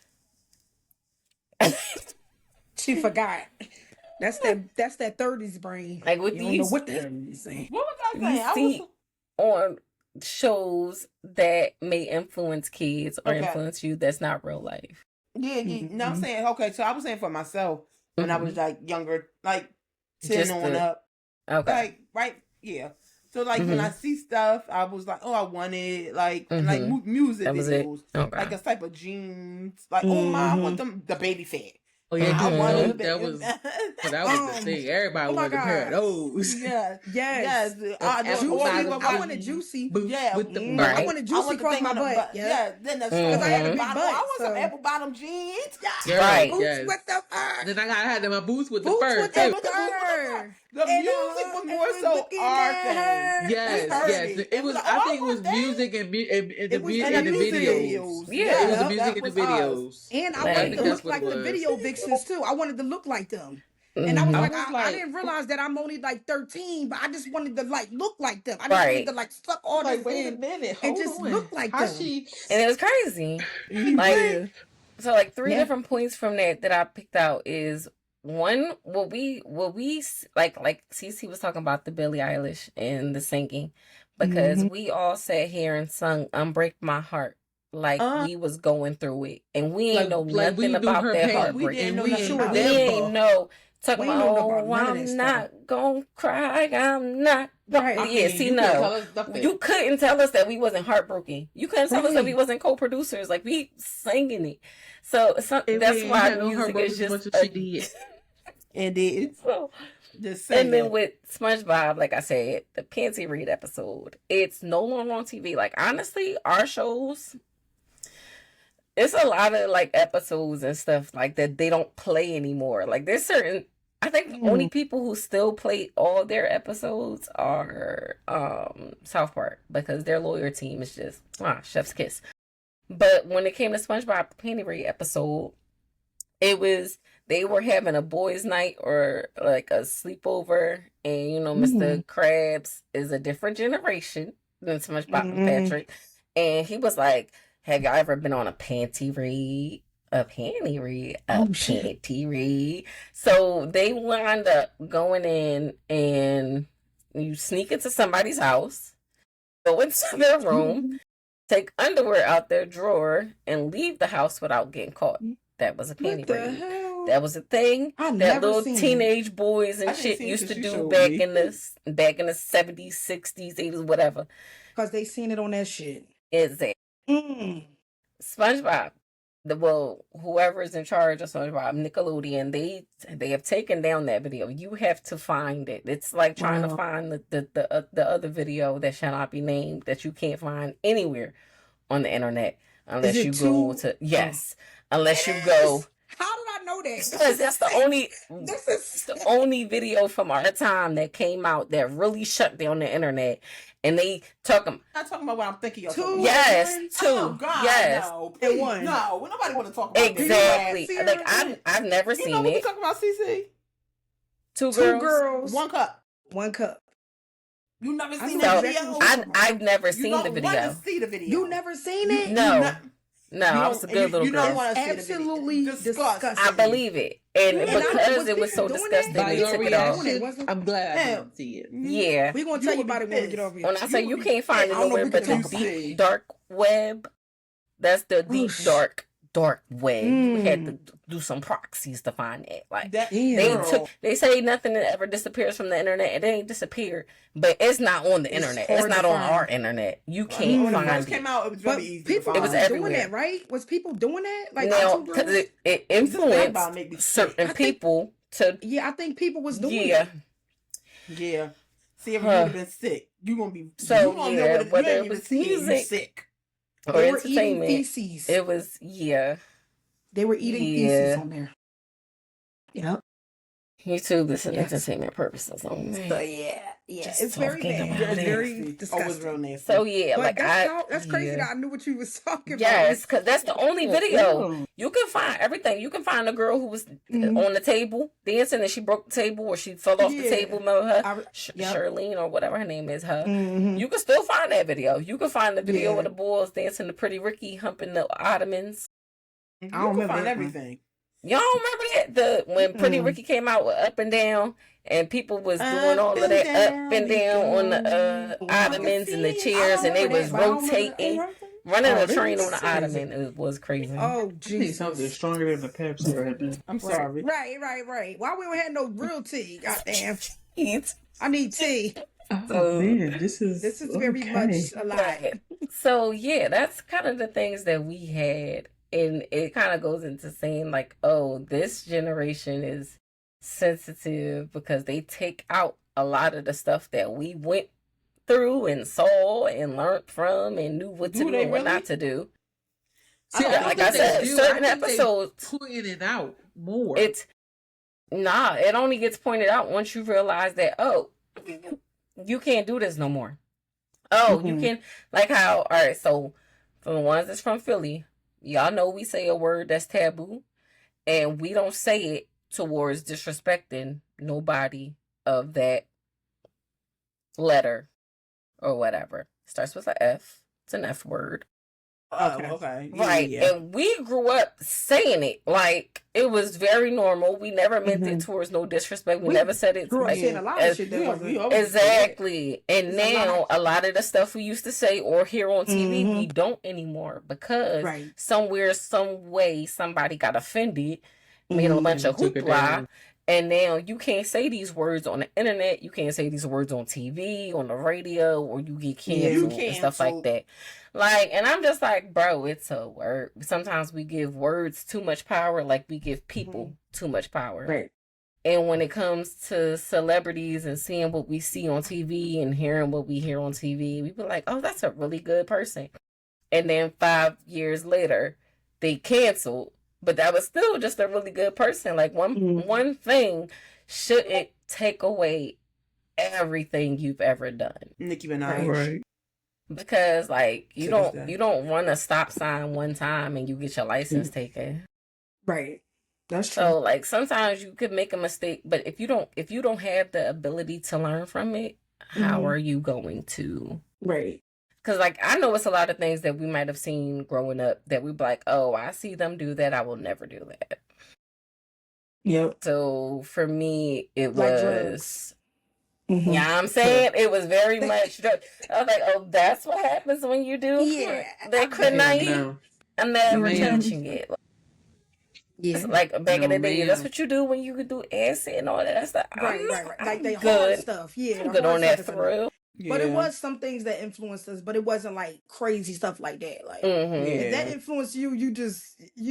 [SPEAKER 3] She forgot. That's that 30s brain.
[SPEAKER 1] Like with
[SPEAKER 3] You don't know
[SPEAKER 1] these,
[SPEAKER 3] what the hell you saying.
[SPEAKER 4] What was I
[SPEAKER 1] you
[SPEAKER 4] saying? I
[SPEAKER 1] see
[SPEAKER 4] was
[SPEAKER 1] on shows that may influence kids or
[SPEAKER 4] Okay.
[SPEAKER 1] influence you that's not real life.
[SPEAKER 4] No, I'm
[SPEAKER 3] Mhm.
[SPEAKER 4] saying okay. So I was saying for myself when I was like younger, like 10
[SPEAKER 1] Just
[SPEAKER 4] on
[SPEAKER 1] the-
[SPEAKER 4] up,
[SPEAKER 1] Okay.
[SPEAKER 4] like right, yeah. So like when I see stuff, I was like, oh, I want it, like and, like music
[SPEAKER 1] That was it.
[SPEAKER 4] videos,
[SPEAKER 1] Okay.
[SPEAKER 4] like a type of jeans, like oh my, I want them the baby fat.
[SPEAKER 2] Oh yeah,
[SPEAKER 1] Mhm.
[SPEAKER 4] I wanted the
[SPEAKER 2] that
[SPEAKER 4] baby.
[SPEAKER 2] was the thing. Everybody
[SPEAKER 3] Oh my
[SPEAKER 2] wanted a pair of
[SPEAKER 3] God.
[SPEAKER 2] those.
[SPEAKER 4] yes,
[SPEAKER 3] Yes.
[SPEAKER 4] yes.
[SPEAKER 2] apple
[SPEAKER 4] or
[SPEAKER 2] bottom
[SPEAKER 4] people
[SPEAKER 3] I
[SPEAKER 4] like-
[SPEAKER 3] wanted juicy.
[SPEAKER 2] Boots
[SPEAKER 4] Yeah,
[SPEAKER 2] with the
[SPEAKER 3] Mm,
[SPEAKER 1] Right.
[SPEAKER 3] I wanted
[SPEAKER 4] I
[SPEAKER 3] juicy
[SPEAKER 4] want the
[SPEAKER 3] across
[SPEAKER 4] thing
[SPEAKER 3] my
[SPEAKER 4] on the
[SPEAKER 3] butt.
[SPEAKER 4] butt.
[SPEAKER 3] Yeah.
[SPEAKER 4] Then the
[SPEAKER 1] Because
[SPEAKER 3] I had a big
[SPEAKER 4] bottom.
[SPEAKER 3] butt,
[SPEAKER 4] I want some
[SPEAKER 3] so-
[SPEAKER 4] apple bottom jeans.
[SPEAKER 2] Yeah,
[SPEAKER 1] Right.
[SPEAKER 3] Boots
[SPEAKER 2] yes.
[SPEAKER 3] with the fur.
[SPEAKER 2] Then I had my boots with the
[SPEAKER 3] Boots
[SPEAKER 2] fur
[SPEAKER 3] with
[SPEAKER 2] too.
[SPEAKER 3] the fur.
[SPEAKER 4] The
[SPEAKER 3] And
[SPEAKER 4] music was more
[SPEAKER 3] and
[SPEAKER 4] so
[SPEAKER 3] looking
[SPEAKER 4] our
[SPEAKER 3] at
[SPEAKER 4] thing.
[SPEAKER 3] her.
[SPEAKER 2] Yes,
[SPEAKER 4] We heard
[SPEAKER 2] yes.
[SPEAKER 4] it.
[SPEAKER 2] It was.
[SPEAKER 4] Like,
[SPEAKER 2] I
[SPEAKER 4] oh,
[SPEAKER 2] think it was
[SPEAKER 4] I want that.
[SPEAKER 2] music and the
[SPEAKER 3] It was
[SPEAKER 2] videos.
[SPEAKER 3] in the
[SPEAKER 1] Yeah.
[SPEAKER 3] videos.
[SPEAKER 2] It was the
[SPEAKER 4] that
[SPEAKER 2] music in the
[SPEAKER 4] was us.
[SPEAKER 2] videos.
[SPEAKER 3] And I
[SPEAKER 1] Like-
[SPEAKER 3] wanted to
[SPEAKER 2] That's
[SPEAKER 3] look
[SPEAKER 2] what
[SPEAKER 3] like
[SPEAKER 2] it
[SPEAKER 3] the
[SPEAKER 2] was.
[SPEAKER 3] video vixens too. I wanted to look like them. And I was
[SPEAKER 1] Mhm.
[SPEAKER 3] like,
[SPEAKER 2] was
[SPEAKER 3] I
[SPEAKER 2] like-
[SPEAKER 3] didn't realize that I'm only like 13, but I just wanted to like look like them. I just
[SPEAKER 1] Right.
[SPEAKER 3] wanted to like suck all
[SPEAKER 2] Like,
[SPEAKER 3] this
[SPEAKER 2] wait a
[SPEAKER 3] in.
[SPEAKER 2] minute,
[SPEAKER 3] and
[SPEAKER 2] hold
[SPEAKER 3] just
[SPEAKER 2] on.
[SPEAKER 3] look like
[SPEAKER 2] How
[SPEAKER 3] them.
[SPEAKER 2] she?
[SPEAKER 1] And it was crazy.
[SPEAKER 4] Yeah.
[SPEAKER 1] So like three
[SPEAKER 3] Yeah.
[SPEAKER 1] different points from that I picked out is one, what we like Cece was talking about the Billie Eilish and the singing because
[SPEAKER 3] Mhm.
[SPEAKER 1] we all sat here and sung "Unbreak My Heart" like we was going through it, and we ain't know
[SPEAKER 2] like we
[SPEAKER 1] nothing
[SPEAKER 2] knew
[SPEAKER 1] about
[SPEAKER 2] her
[SPEAKER 1] that
[SPEAKER 2] pain.
[SPEAKER 1] heartbreak.
[SPEAKER 4] We didn't
[SPEAKER 2] And
[SPEAKER 4] know
[SPEAKER 2] we
[SPEAKER 4] nothing
[SPEAKER 2] ain't
[SPEAKER 4] about
[SPEAKER 1] We
[SPEAKER 4] that.
[SPEAKER 1] ain't know talking
[SPEAKER 3] We ain't
[SPEAKER 1] about,
[SPEAKER 3] know about
[SPEAKER 1] oh,
[SPEAKER 3] none of that
[SPEAKER 1] I'm
[SPEAKER 3] stuff.
[SPEAKER 1] not gonna cry, I'm not.
[SPEAKER 3] Right.
[SPEAKER 2] I
[SPEAKER 1] Yeah,
[SPEAKER 2] mean,
[SPEAKER 1] see,
[SPEAKER 2] you
[SPEAKER 1] no.
[SPEAKER 2] can tell us nothing.
[SPEAKER 1] You couldn't tell us that we wasn't heartbroken. You couldn't tell us that we
[SPEAKER 3] Right.
[SPEAKER 1] wasn't co-producers. Like we singing it. So
[SPEAKER 2] And
[SPEAKER 1] that's
[SPEAKER 2] we ain't
[SPEAKER 1] why
[SPEAKER 2] had no
[SPEAKER 1] music
[SPEAKER 2] heartbroken
[SPEAKER 1] is
[SPEAKER 2] as much
[SPEAKER 1] just
[SPEAKER 2] as she did.
[SPEAKER 4] And it
[SPEAKER 1] so.
[SPEAKER 4] just
[SPEAKER 1] And then with SpongeBob, like I said, the Panty Read episode, it's no longer on TV. Like honestly, our shows, it's a lot of like episodes and stuff like that they don't play anymore. Like there's certain, I think the only people who still play all their episodes are South Park because their lawyer team is just chef's kiss. But when it came to SpongeBob the Panty Read episode, it was they were having a boys' night or like a sleepover, and you know, Mr. Krabs is a different generation than SpongeBob and Patrick, and he was like, "Have y'all ever been on a panty read? A panty read? A panty read?" So they wound up going in and you sneak into somebody's house, go into their room, take underwear out their drawer, and leave the house without getting caught. That was a panty
[SPEAKER 3] What the
[SPEAKER 1] raid.
[SPEAKER 3] hell?
[SPEAKER 1] That was a thing
[SPEAKER 3] I
[SPEAKER 1] that
[SPEAKER 3] never
[SPEAKER 1] little
[SPEAKER 3] seen
[SPEAKER 1] teenage boys and
[SPEAKER 4] I didn't
[SPEAKER 1] shit
[SPEAKER 4] see it
[SPEAKER 1] used to
[SPEAKER 4] till she
[SPEAKER 1] do
[SPEAKER 4] showed
[SPEAKER 1] back
[SPEAKER 4] me.
[SPEAKER 1] in the 70s, 60s, 80s, whatever.
[SPEAKER 3] Because they seen it on that shit.
[SPEAKER 1] Is it
[SPEAKER 3] Mm.
[SPEAKER 1] SpongeBob? whoever is in charge of SpongeBob, Nickelodeon, they have taken down that video. You have to find it. It's like trying to
[SPEAKER 3] Wow.
[SPEAKER 1] find the other video that shall not be named that you can't find anywhere on the internet unless
[SPEAKER 3] it
[SPEAKER 1] you go
[SPEAKER 3] too-
[SPEAKER 1] to unless you go,
[SPEAKER 3] How did I know that?
[SPEAKER 1] because that's the only
[SPEAKER 3] This
[SPEAKER 1] it's
[SPEAKER 3] is
[SPEAKER 1] the only video from our time that came out that really shut down the internet. And they talking,
[SPEAKER 4] I'm not talking about what I'm thinking. You're
[SPEAKER 3] Two.
[SPEAKER 4] talking about.
[SPEAKER 1] yes,
[SPEAKER 4] Oh
[SPEAKER 1] two,
[SPEAKER 4] God,
[SPEAKER 1] yes,
[SPEAKER 4] no,
[SPEAKER 3] And
[SPEAKER 4] please,
[SPEAKER 3] one.
[SPEAKER 4] no. Well, nobody want to talk about this.
[SPEAKER 1] exactly.
[SPEAKER 3] Sierra?
[SPEAKER 1] Like I've never
[SPEAKER 4] You know
[SPEAKER 1] seen
[SPEAKER 4] what we
[SPEAKER 1] it.
[SPEAKER 4] talking about, CC?
[SPEAKER 1] Two
[SPEAKER 3] two
[SPEAKER 1] girls.
[SPEAKER 3] girls,
[SPEAKER 4] One cup.
[SPEAKER 3] one cup.
[SPEAKER 4] You never
[SPEAKER 3] I
[SPEAKER 4] seen
[SPEAKER 3] know
[SPEAKER 4] that
[SPEAKER 3] exactly
[SPEAKER 4] video?
[SPEAKER 3] what you're
[SPEAKER 1] I've never
[SPEAKER 4] You
[SPEAKER 1] seen
[SPEAKER 4] don't
[SPEAKER 1] the
[SPEAKER 4] want
[SPEAKER 1] video.
[SPEAKER 4] to see the video.
[SPEAKER 3] You never seen it?
[SPEAKER 1] No.
[SPEAKER 4] not-
[SPEAKER 1] No,
[SPEAKER 4] You
[SPEAKER 1] I
[SPEAKER 4] don't-
[SPEAKER 1] was a good little
[SPEAKER 4] you don't
[SPEAKER 1] girl.
[SPEAKER 4] want to see the
[SPEAKER 3] Absolutely
[SPEAKER 4] video. Disgusting.
[SPEAKER 3] disgusting.
[SPEAKER 1] I believe it, and
[SPEAKER 3] And I
[SPEAKER 1] because
[SPEAKER 3] was
[SPEAKER 1] it was so
[SPEAKER 3] doing
[SPEAKER 1] disgusting,
[SPEAKER 3] that.
[SPEAKER 2] By
[SPEAKER 1] they
[SPEAKER 2] your
[SPEAKER 1] took it
[SPEAKER 3] reaction,
[SPEAKER 1] off.
[SPEAKER 3] it wasn't-
[SPEAKER 2] I'm glad I
[SPEAKER 4] Yeah.
[SPEAKER 2] didn't see it.
[SPEAKER 1] Yeah.
[SPEAKER 3] We're gonna
[SPEAKER 4] You
[SPEAKER 3] tell you
[SPEAKER 4] would
[SPEAKER 3] about
[SPEAKER 4] be
[SPEAKER 3] it when we get
[SPEAKER 4] pissed.
[SPEAKER 3] over here.
[SPEAKER 1] When I say
[SPEAKER 4] You
[SPEAKER 1] you
[SPEAKER 4] would
[SPEAKER 1] can't
[SPEAKER 4] be
[SPEAKER 1] find it
[SPEAKER 4] pissed. I don't know
[SPEAKER 1] nowhere
[SPEAKER 4] if we
[SPEAKER 1] but
[SPEAKER 4] can
[SPEAKER 1] the
[SPEAKER 4] talk about
[SPEAKER 1] deep
[SPEAKER 4] it.
[SPEAKER 1] dark web, that's the deep
[SPEAKER 3] sh-
[SPEAKER 1] dark web. We had to
[SPEAKER 3] Mm.
[SPEAKER 1] do some proxies to find it. Like
[SPEAKER 4] That
[SPEAKER 3] Damn.
[SPEAKER 4] girl.
[SPEAKER 1] they say nothing that ever disappears from the internet. It ain't disappeared, but it's not on the
[SPEAKER 3] It's
[SPEAKER 1] internet. It's
[SPEAKER 3] hard
[SPEAKER 1] not
[SPEAKER 3] to
[SPEAKER 1] on
[SPEAKER 3] find.
[SPEAKER 1] our internet. You
[SPEAKER 4] When
[SPEAKER 1] can't
[SPEAKER 4] it
[SPEAKER 1] find
[SPEAKER 4] first
[SPEAKER 1] it.
[SPEAKER 4] came out, it was
[SPEAKER 3] But
[SPEAKER 4] very easy.
[SPEAKER 3] people
[SPEAKER 4] to
[SPEAKER 1] It was
[SPEAKER 3] was
[SPEAKER 4] find.
[SPEAKER 3] doing
[SPEAKER 1] everywhere.
[SPEAKER 3] that, right? Was people doing that? Like
[SPEAKER 1] Now,
[SPEAKER 3] two
[SPEAKER 1] because
[SPEAKER 3] girls?
[SPEAKER 1] it
[SPEAKER 4] This thing about
[SPEAKER 1] influenced
[SPEAKER 4] make me sick.
[SPEAKER 1] certain
[SPEAKER 3] I think-
[SPEAKER 1] people to
[SPEAKER 3] Yeah, I think people was doing
[SPEAKER 1] yeah.
[SPEAKER 3] it.
[SPEAKER 4] Yeah. See, if you
[SPEAKER 1] Huh.
[SPEAKER 4] would have been sick, you gonna be.
[SPEAKER 1] So,
[SPEAKER 4] you gonna know
[SPEAKER 1] yeah,
[SPEAKER 4] what it,
[SPEAKER 1] whether
[SPEAKER 4] you
[SPEAKER 1] it
[SPEAKER 4] ain't even
[SPEAKER 1] was
[SPEAKER 4] see it, you
[SPEAKER 1] music,
[SPEAKER 4] sick.
[SPEAKER 1] or
[SPEAKER 3] They were eating
[SPEAKER 1] entertainment.
[SPEAKER 3] feces.
[SPEAKER 1] It was yeah.
[SPEAKER 3] They were eating
[SPEAKER 1] Yeah.
[SPEAKER 3] feces on there. Yep.
[SPEAKER 1] YouTube is an
[SPEAKER 3] Yes.
[SPEAKER 1] entertainment purposes only.
[SPEAKER 3] So yeah,
[SPEAKER 1] Just
[SPEAKER 3] it's very
[SPEAKER 1] talking
[SPEAKER 3] bad.
[SPEAKER 1] about
[SPEAKER 3] It's
[SPEAKER 1] it.
[SPEAKER 3] very
[SPEAKER 4] Nasty. Oh, it was
[SPEAKER 3] disgusting.
[SPEAKER 4] real nasty.
[SPEAKER 1] So yeah,
[SPEAKER 3] But
[SPEAKER 1] like
[SPEAKER 3] that's crazy
[SPEAKER 1] yeah.
[SPEAKER 3] that I knew what you was talking
[SPEAKER 1] Yes, because that's the only video.
[SPEAKER 2] Ew.
[SPEAKER 1] You can find everything. You can find a girl who was
[SPEAKER 3] Mhm.
[SPEAKER 1] on the table dancing and she broke the table or she fell off the
[SPEAKER 3] Yeah.
[SPEAKER 1] table. Remember her?
[SPEAKER 3] about. Yep.
[SPEAKER 1] Charlene or whatever her name is. Her.
[SPEAKER 3] Mhm.
[SPEAKER 1] You can still find that video. You can find the video
[SPEAKER 3] Yeah.
[SPEAKER 1] of the boys dancing to Pretty Ricky humping the ottomans.
[SPEAKER 4] You
[SPEAKER 3] don't
[SPEAKER 4] can
[SPEAKER 3] remember
[SPEAKER 4] find
[SPEAKER 3] that one.
[SPEAKER 4] everything.
[SPEAKER 1] Y'all remember that? When Pretty
[SPEAKER 3] Mm-mm.
[SPEAKER 1] Ricky came out with Up and Down and people was doing all of
[SPEAKER 4] Up
[SPEAKER 1] that
[SPEAKER 4] and
[SPEAKER 1] up and down on the
[SPEAKER 3] Wow. I
[SPEAKER 1] ottomans and the
[SPEAKER 4] see it. I
[SPEAKER 1] chairs and they
[SPEAKER 3] remember
[SPEAKER 1] was
[SPEAKER 3] that, but I don't remember
[SPEAKER 1] rotating,
[SPEAKER 3] that.
[SPEAKER 1] running
[SPEAKER 2] Oh,
[SPEAKER 1] a
[SPEAKER 2] this
[SPEAKER 1] train
[SPEAKER 2] is
[SPEAKER 1] on the
[SPEAKER 2] crazy.
[SPEAKER 1] ottoman. It was crazy.
[SPEAKER 3] Oh
[SPEAKER 2] I need something
[SPEAKER 3] Jesus.
[SPEAKER 2] stronger than the Pepsi right now.
[SPEAKER 4] I'm sorry.
[SPEAKER 3] Right. Why we don't have no real tea? Goddamn.
[SPEAKER 1] It's-
[SPEAKER 3] I need tea.
[SPEAKER 2] Oh man, this is
[SPEAKER 3] very much a lie.
[SPEAKER 1] So yeah, that's kind of the things that we had, and it kind of goes into saying like, oh, this generation is sensitive because they take out a lot of the stuff that we went through and saw and learned from and knew what to
[SPEAKER 4] Do
[SPEAKER 1] do
[SPEAKER 4] they
[SPEAKER 1] and what
[SPEAKER 4] really?
[SPEAKER 1] not to do.
[SPEAKER 2] See,
[SPEAKER 1] Yeah,
[SPEAKER 2] I
[SPEAKER 1] like
[SPEAKER 2] think
[SPEAKER 1] I said,
[SPEAKER 2] they do.
[SPEAKER 1] certain
[SPEAKER 2] I think they
[SPEAKER 1] episodes,
[SPEAKER 2] pointing it out more.
[SPEAKER 1] it only gets pointed out once you realize that, oh, you can't do this no more. Oh, you
[SPEAKER 3] Mhm.
[SPEAKER 1] can, like how, all right, so for the ones that's from Philly, y'all know we say a word that's taboo, and we don't say it towards disrespecting nobody of that letter or whatever. Starts with a F. It's an F word.
[SPEAKER 4] Oh,
[SPEAKER 3] Okay.
[SPEAKER 4] okay. Yeah,
[SPEAKER 1] Right.
[SPEAKER 4] yeah.
[SPEAKER 1] And we grew up saying it. Like it was very normal. We never meant it towards no disrespect. We
[SPEAKER 3] We
[SPEAKER 1] never said it
[SPEAKER 3] Grew up
[SPEAKER 1] like
[SPEAKER 3] saying a lot
[SPEAKER 1] as-
[SPEAKER 3] of shit that
[SPEAKER 4] We
[SPEAKER 3] wasn't.
[SPEAKER 4] always do that.
[SPEAKER 1] exactly. And
[SPEAKER 3] It's a
[SPEAKER 1] now
[SPEAKER 3] lot.
[SPEAKER 1] a lot of the stuff we used to say or hear on TV,
[SPEAKER 3] Mhm.
[SPEAKER 1] we don't anymore because
[SPEAKER 3] Right.
[SPEAKER 1] somewhere, some way, somebody got offended, made a
[SPEAKER 3] Mhm.
[SPEAKER 1] bunch of
[SPEAKER 2] Took it
[SPEAKER 1] hoopla,
[SPEAKER 2] down.
[SPEAKER 1] and now you can't say these words on the internet. You can't say these words on TV, on the radio, or you get
[SPEAKER 3] Yeah. You
[SPEAKER 1] canceled and stuff like
[SPEAKER 4] canceled.
[SPEAKER 1] that. Like, and I'm just like, bro, it's a word. Sometimes we give words too much power, like we give people too much power.
[SPEAKER 3] Right.
[SPEAKER 1] And when it comes to celebrities and seeing what we see on TV and hearing what we hear on TV, we be like, oh, that's a really good person. And then 5 years later, they canceled, but that was still just a really good person. Like
[SPEAKER 3] Mhm.
[SPEAKER 1] one thing shouldn't take away everything you've ever done.
[SPEAKER 4] Nicki Minaj.
[SPEAKER 2] Right.
[SPEAKER 1] Because like you
[SPEAKER 4] To this
[SPEAKER 1] don't
[SPEAKER 4] day.
[SPEAKER 1] you don't run a stop sign one time and you get your license
[SPEAKER 3] Mm.
[SPEAKER 1] taken.
[SPEAKER 3] Right. That's true.
[SPEAKER 1] So like sometimes you could make a mistake, but if you don't have the ability to learn from it, how
[SPEAKER 3] Mhm.
[SPEAKER 1] are you going to?
[SPEAKER 3] Right.
[SPEAKER 1] Because like I know it's a lot of things that we might have seen growing up that we be like, oh, I see them do that, I will never do that.
[SPEAKER 3] Yep.
[SPEAKER 1] So for me, it
[SPEAKER 3] Like
[SPEAKER 1] was.
[SPEAKER 3] drugs. Mhm.
[SPEAKER 1] Yeah, I'm saying it was very much. I was like, oh, that's what happens when you do
[SPEAKER 3] Yeah.
[SPEAKER 1] that grenade.
[SPEAKER 2] No.
[SPEAKER 1] I'm never
[SPEAKER 2] Ma'am.
[SPEAKER 1] touching it.
[SPEAKER 3] Yeah.
[SPEAKER 1] It's like back in
[SPEAKER 2] No,
[SPEAKER 1] the day, that's
[SPEAKER 2] ma'am.
[SPEAKER 1] what you do when you could do acid and all that stuff.
[SPEAKER 3] Right. Like they hard
[SPEAKER 1] good.
[SPEAKER 3] stuff. Yeah.
[SPEAKER 1] I'm
[SPEAKER 3] the
[SPEAKER 1] good
[SPEAKER 3] hard
[SPEAKER 1] on that
[SPEAKER 3] stuff is enough.
[SPEAKER 1] thrill.
[SPEAKER 3] But it
[SPEAKER 4] Yeah.
[SPEAKER 3] was some things that influenced us, but it wasn't like crazy stuff like that. Like
[SPEAKER 1] Mhm.
[SPEAKER 3] if that
[SPEAKER 4] Yeah.
[SPEAKER 3] influenced you, you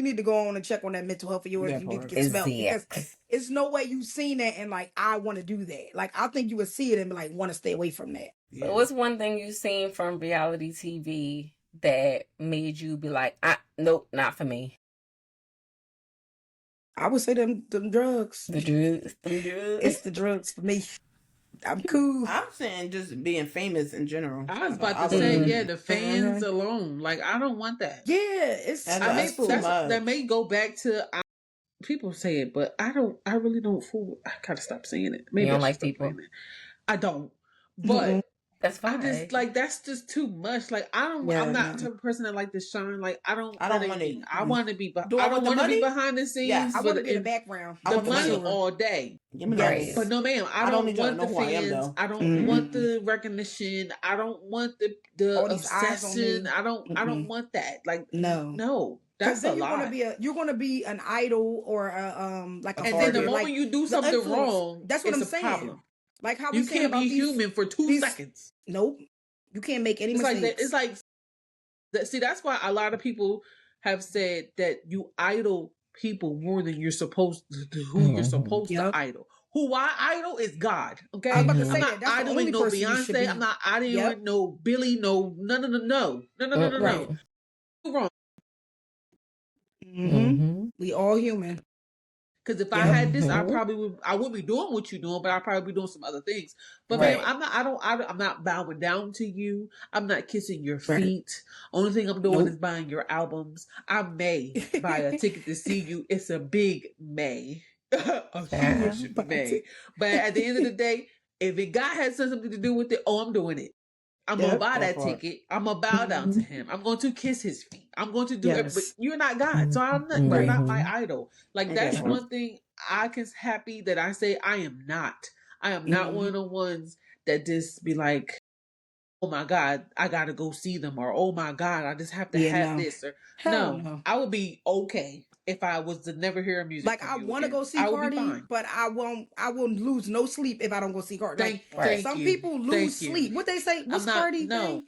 [SPEAKER 3] need to go on and check on that mental health of yours.
[SPEAKER 4] That
[SPEAKER 3] You need to
[SPEAKER 4] part.
[SPEAKER 3] get smelled because
[SPEAKER 1] Exact.
[SPEAKER 3] it's no way you've seen that and like I want to do that. Like I think you would see it and be like want to stay away from that.
[SPEAKER 1] So
[SPEAKER 4] Yeah.
[SPEAKER 1] what's one thing you seen from reality TV that made you be like, nope, not for me?
[SPEAKER 3] I would say them drugs.
[SPEAKER 1] The drugs. The drugs.
[SPEAKER 3] It's the drugs for me. I'm cool.
[SPEAKER 4] I'm saying just being famous in general.
[SPEAKER 2] I was about
[SPEAKER 4] I
[SPEAKER 2] to say,
[SPEAKER 1] Mhm.
[SPEAKER 2] yeah, the fans
[SPEAKER 3] Mhm.
[SPEAKER 2] alone. Like, I don't want that.
[SPEAKER 3] Yeah, it's
[SPEAKER 4] And
[SPEAKER 2] I
[SPEAKER 4] that's
[SPEAKER 2] mean,
[SPEAKER 4] too much.
[SPEAKER 2] that may go back to people say it, but I don't. I really don't fool. I gotta stop saying it. Maybe
[SPEAKER 1] You don't
[SPEAKER 2] I should
[SPEAKER 1] like
[SPEAKER 2] stop
[SPEAKER 1] people?
[SPEAKER 2] saying it. I don't. But
[SPEAKER 3] Mhm.
[SPEAKER 1] That's
[SPEAKER 2] I
[SPEAKER 1] fine.
[SPEAKER 2] just like that's just too much. Like I don't.
[SPEAKER 3] Yeah,
[SPEAKER 2] I'm not
[SPEAKER 3] yeah.
[SPEAKER 2] the type of person that like to shine. Like I don't.
[SPEAKER 4] I don't
[SPEAKER 2] that
[SPEAKER 4] want
[SPEAKER 2] ain't me.
[SPEAKER 4] it.
[SPEAKER 2] I want to be.
[SPEAKER 4] Do I
[SPEAKER 2] I
[SPEAKER 4] want
[SPEAKER 2] don't
[SPEAKER 4] the
[SPEAKER 2] want to be
[SPEAKER 4] money?
[SPEAKER 2] behind the scenes.
[SPEAKER 4] Yes.
[SPEAKER 3] I
[SPEAKER 2] but
[SPEAKER 3] want to be in the
[SPEAKER 2] it-
[SPEAKER 3] background.
[SPEAKER 4] I
[SPEAKER 2] the
[SPEAKER 4] want the
[SPEAKER 2] money
[SPEAKER 4] money.
[SPEAKER 2] all day.
[SPEAKER 4] Give me
[SPEAKER 1] Right.
[SPEAKER 4] those.
[SPEAKER 2] But no, ma'am, I
[SPEAKER 4] don't
[SPEAKER 2] don't
[SPEAKER 4] need y'all to
[SPEAKER 2] want the
[SPEAKER 4] know who I am,
[SPEAKER 2] fans.
[SPEAKER 4] though.
[SPEAKER 2] I don't
[SPEAKER 3] Mhm.
[SPEAKER 2] want the recognition. I don't want the
[SPEAKER 3] All these eyes on me.
[SPEAKER 2] obsession. I don't
[SPEAKER 3] Mm-mm.
[SPEAKER 2] want that. Like
[SPEAKER 3] No.
[SPEAKER 2] no,
[SPEAKER 3] Because
[SPEAKER 2] that's
[SPEAKER 3] then
[SPEAKER 2] a
[SPEAKER 3] you're
[SPEAKER 2] lot.
[SPEAKER 3] gonna be an idol or a like a
[SPEAKER 2] And then the
[SPEAKER 3] figure,
[SPEAKER 2] moment
[SPEAKER 3] like
[SPEAKER 2] you do
[SPEAKER 3] the
[SPEAKER 2] something
[SPEAKER 3] influence.
[SPEAKER 2] wrong,
[SPEAKER 3] That's what
[SPEAKER 2] it's
[SPEAKER 3] I'm
[SPEAKER 2] a
[SPEAKER 3] saying.
[SPEAKER 2] problem.
[SPEAKER 3] Like how we
[SPEAKER 2] You
[SPEAKER 3] saying
[SPEAKER 2] can't
[SPEAKER 3] about
[SPEAKER 2] be
[SPEAKER 3] these,
[SPEAKER 2] human for 2
[SPEAKER 3] these-
[SPEAKER 2] seconds.
[SPEAKER 3] Nope, you can't make any
[SPEAKER 2] It's like
[SPEAKER 3] mistakes.
[SPEAKER 2] that. It's like that. See, that's why a lot of people have said that you idol people more than you're supposed to. Who you're
[SPEAKER 1] Mhm.
[SPEAKER 2] supposed
[SPEAKER 3] Yep.
[SPEAKER 2] to idol. Who I idol is God. Okay,
[SPEAKER 3] I was about to
[SPEAKER 1] Mhm.
[SPEAKER 3] say
[SPEAKER 2] I'm
[SPEAKER 3] that.
[SPEAKER 2] not
[SPEAKER 3] That's the only
[SPEAKER 2] idling no
[SPEAKER 3] person you should
[SPEAKER 2] Beyonce.
[SPEAKER 3] be.
[SPEAKER 2] I'm not idling
[SPEAKER 3] Yep.
[SPEAKER 2] no Billy. No.
[SPEAKER 3] Right.
[SPEAKER 2] You're wrong.
[SPEAKER 3] Mm-hmm.
[SPEAKER 1] Mm-hmm.
[SPEAKER 3] We all human.
[SPEAKER 2] Because if I
[SPEAKER 3] Yep.
[SPEAKER 2] had this, I
[SPEAKER 1] Mhm.
[SPEAKER 2] probably would. I wouldn't be doing what you're doing, but I'd probably be doing some other things. But
[SPEAKER 1] Right.
[SPEAKER 2] man, I'm not. I'm not bowing down to you. I'm not kissing your
[SPEAKER 3] Right.
[SPEAKER 2] feet. Only thing I'm doing
[SPEAKER 3] Nope.
[SPEAKER 2] is buying your albums. I may buy a ticket to see you. It's a big may, a
[SPEAKER 1] Yeah.
[SPEAKER 2] huge may. But at the end of the day, if it has something to do with it, I'm doing it. I'm gonna
[SPEAKER 3] Yep.
[SPEAKER 2] buy
[SPEAKER 4] That
[SPEAKER 2] that
[SPEAKER 4] part.
[SPEAKER 2] ticket. I'm gonna bow down to
[SPEAKER 3] Mhm.
[SPEAKER 2] him. I'm going to kiss his feet. I'm going to do it. But
[SPEAKER 3] Yes.
[SPEAKER 2] you're not God, so I'm not. You're
[SPEAKER 1] Right.
[SPEAKER 2] not my idol. Like
[SPEAKER 4] Okay.
[SPEAKER 2] that's one thing I can happy that I say I am not. I am not
[SPEAKER 3] Mhm.
[SPEAKER 2] one of the ones that just be like, oh my God, I gotta go see them, or oh my God, I just have to
[SPEAKER 3] Yeah,
[SPEAKER 2] have
[SPEAKER 3] no.
[SPEAKER 2] this, or
[SPEAKER 3] Hell
[SPEAKER 2] no.
[SPEAKER 3] no.
[SPEAKER 2] I would be okay if I was to never hear music.
[SPEAKER 3] Like
[SPEAKER 2] from
[SPEAKER 3] I
[SPEAKER 2] you
[SPEAKER 3] want to
[SPEAKER 2] again.
[SPEAKER 3] go see
[SPEAKER 2] I would be
[SPEAKER 3] Cardi,
[SPEAKER 2] fine.
[SPEAKER 3] but I won't lose no sleep if I don't go see Cardi. Like
[SPEAKER 2] Thank,
[SPEAKER 1] Right.
[SPEAKER 2] thank
[SPEAKER 3] some
[SPEAKER 2] you.
[SPEAKER 3] people lose
[SPEAKER 2] Thank you.
[SPEAKER 3] sleep. What they say? What's
[SPEAKER 2] not-
[SPEAKER 3] Cardi
[SPEAKER 2] no.
[SPEAKER 3] thing?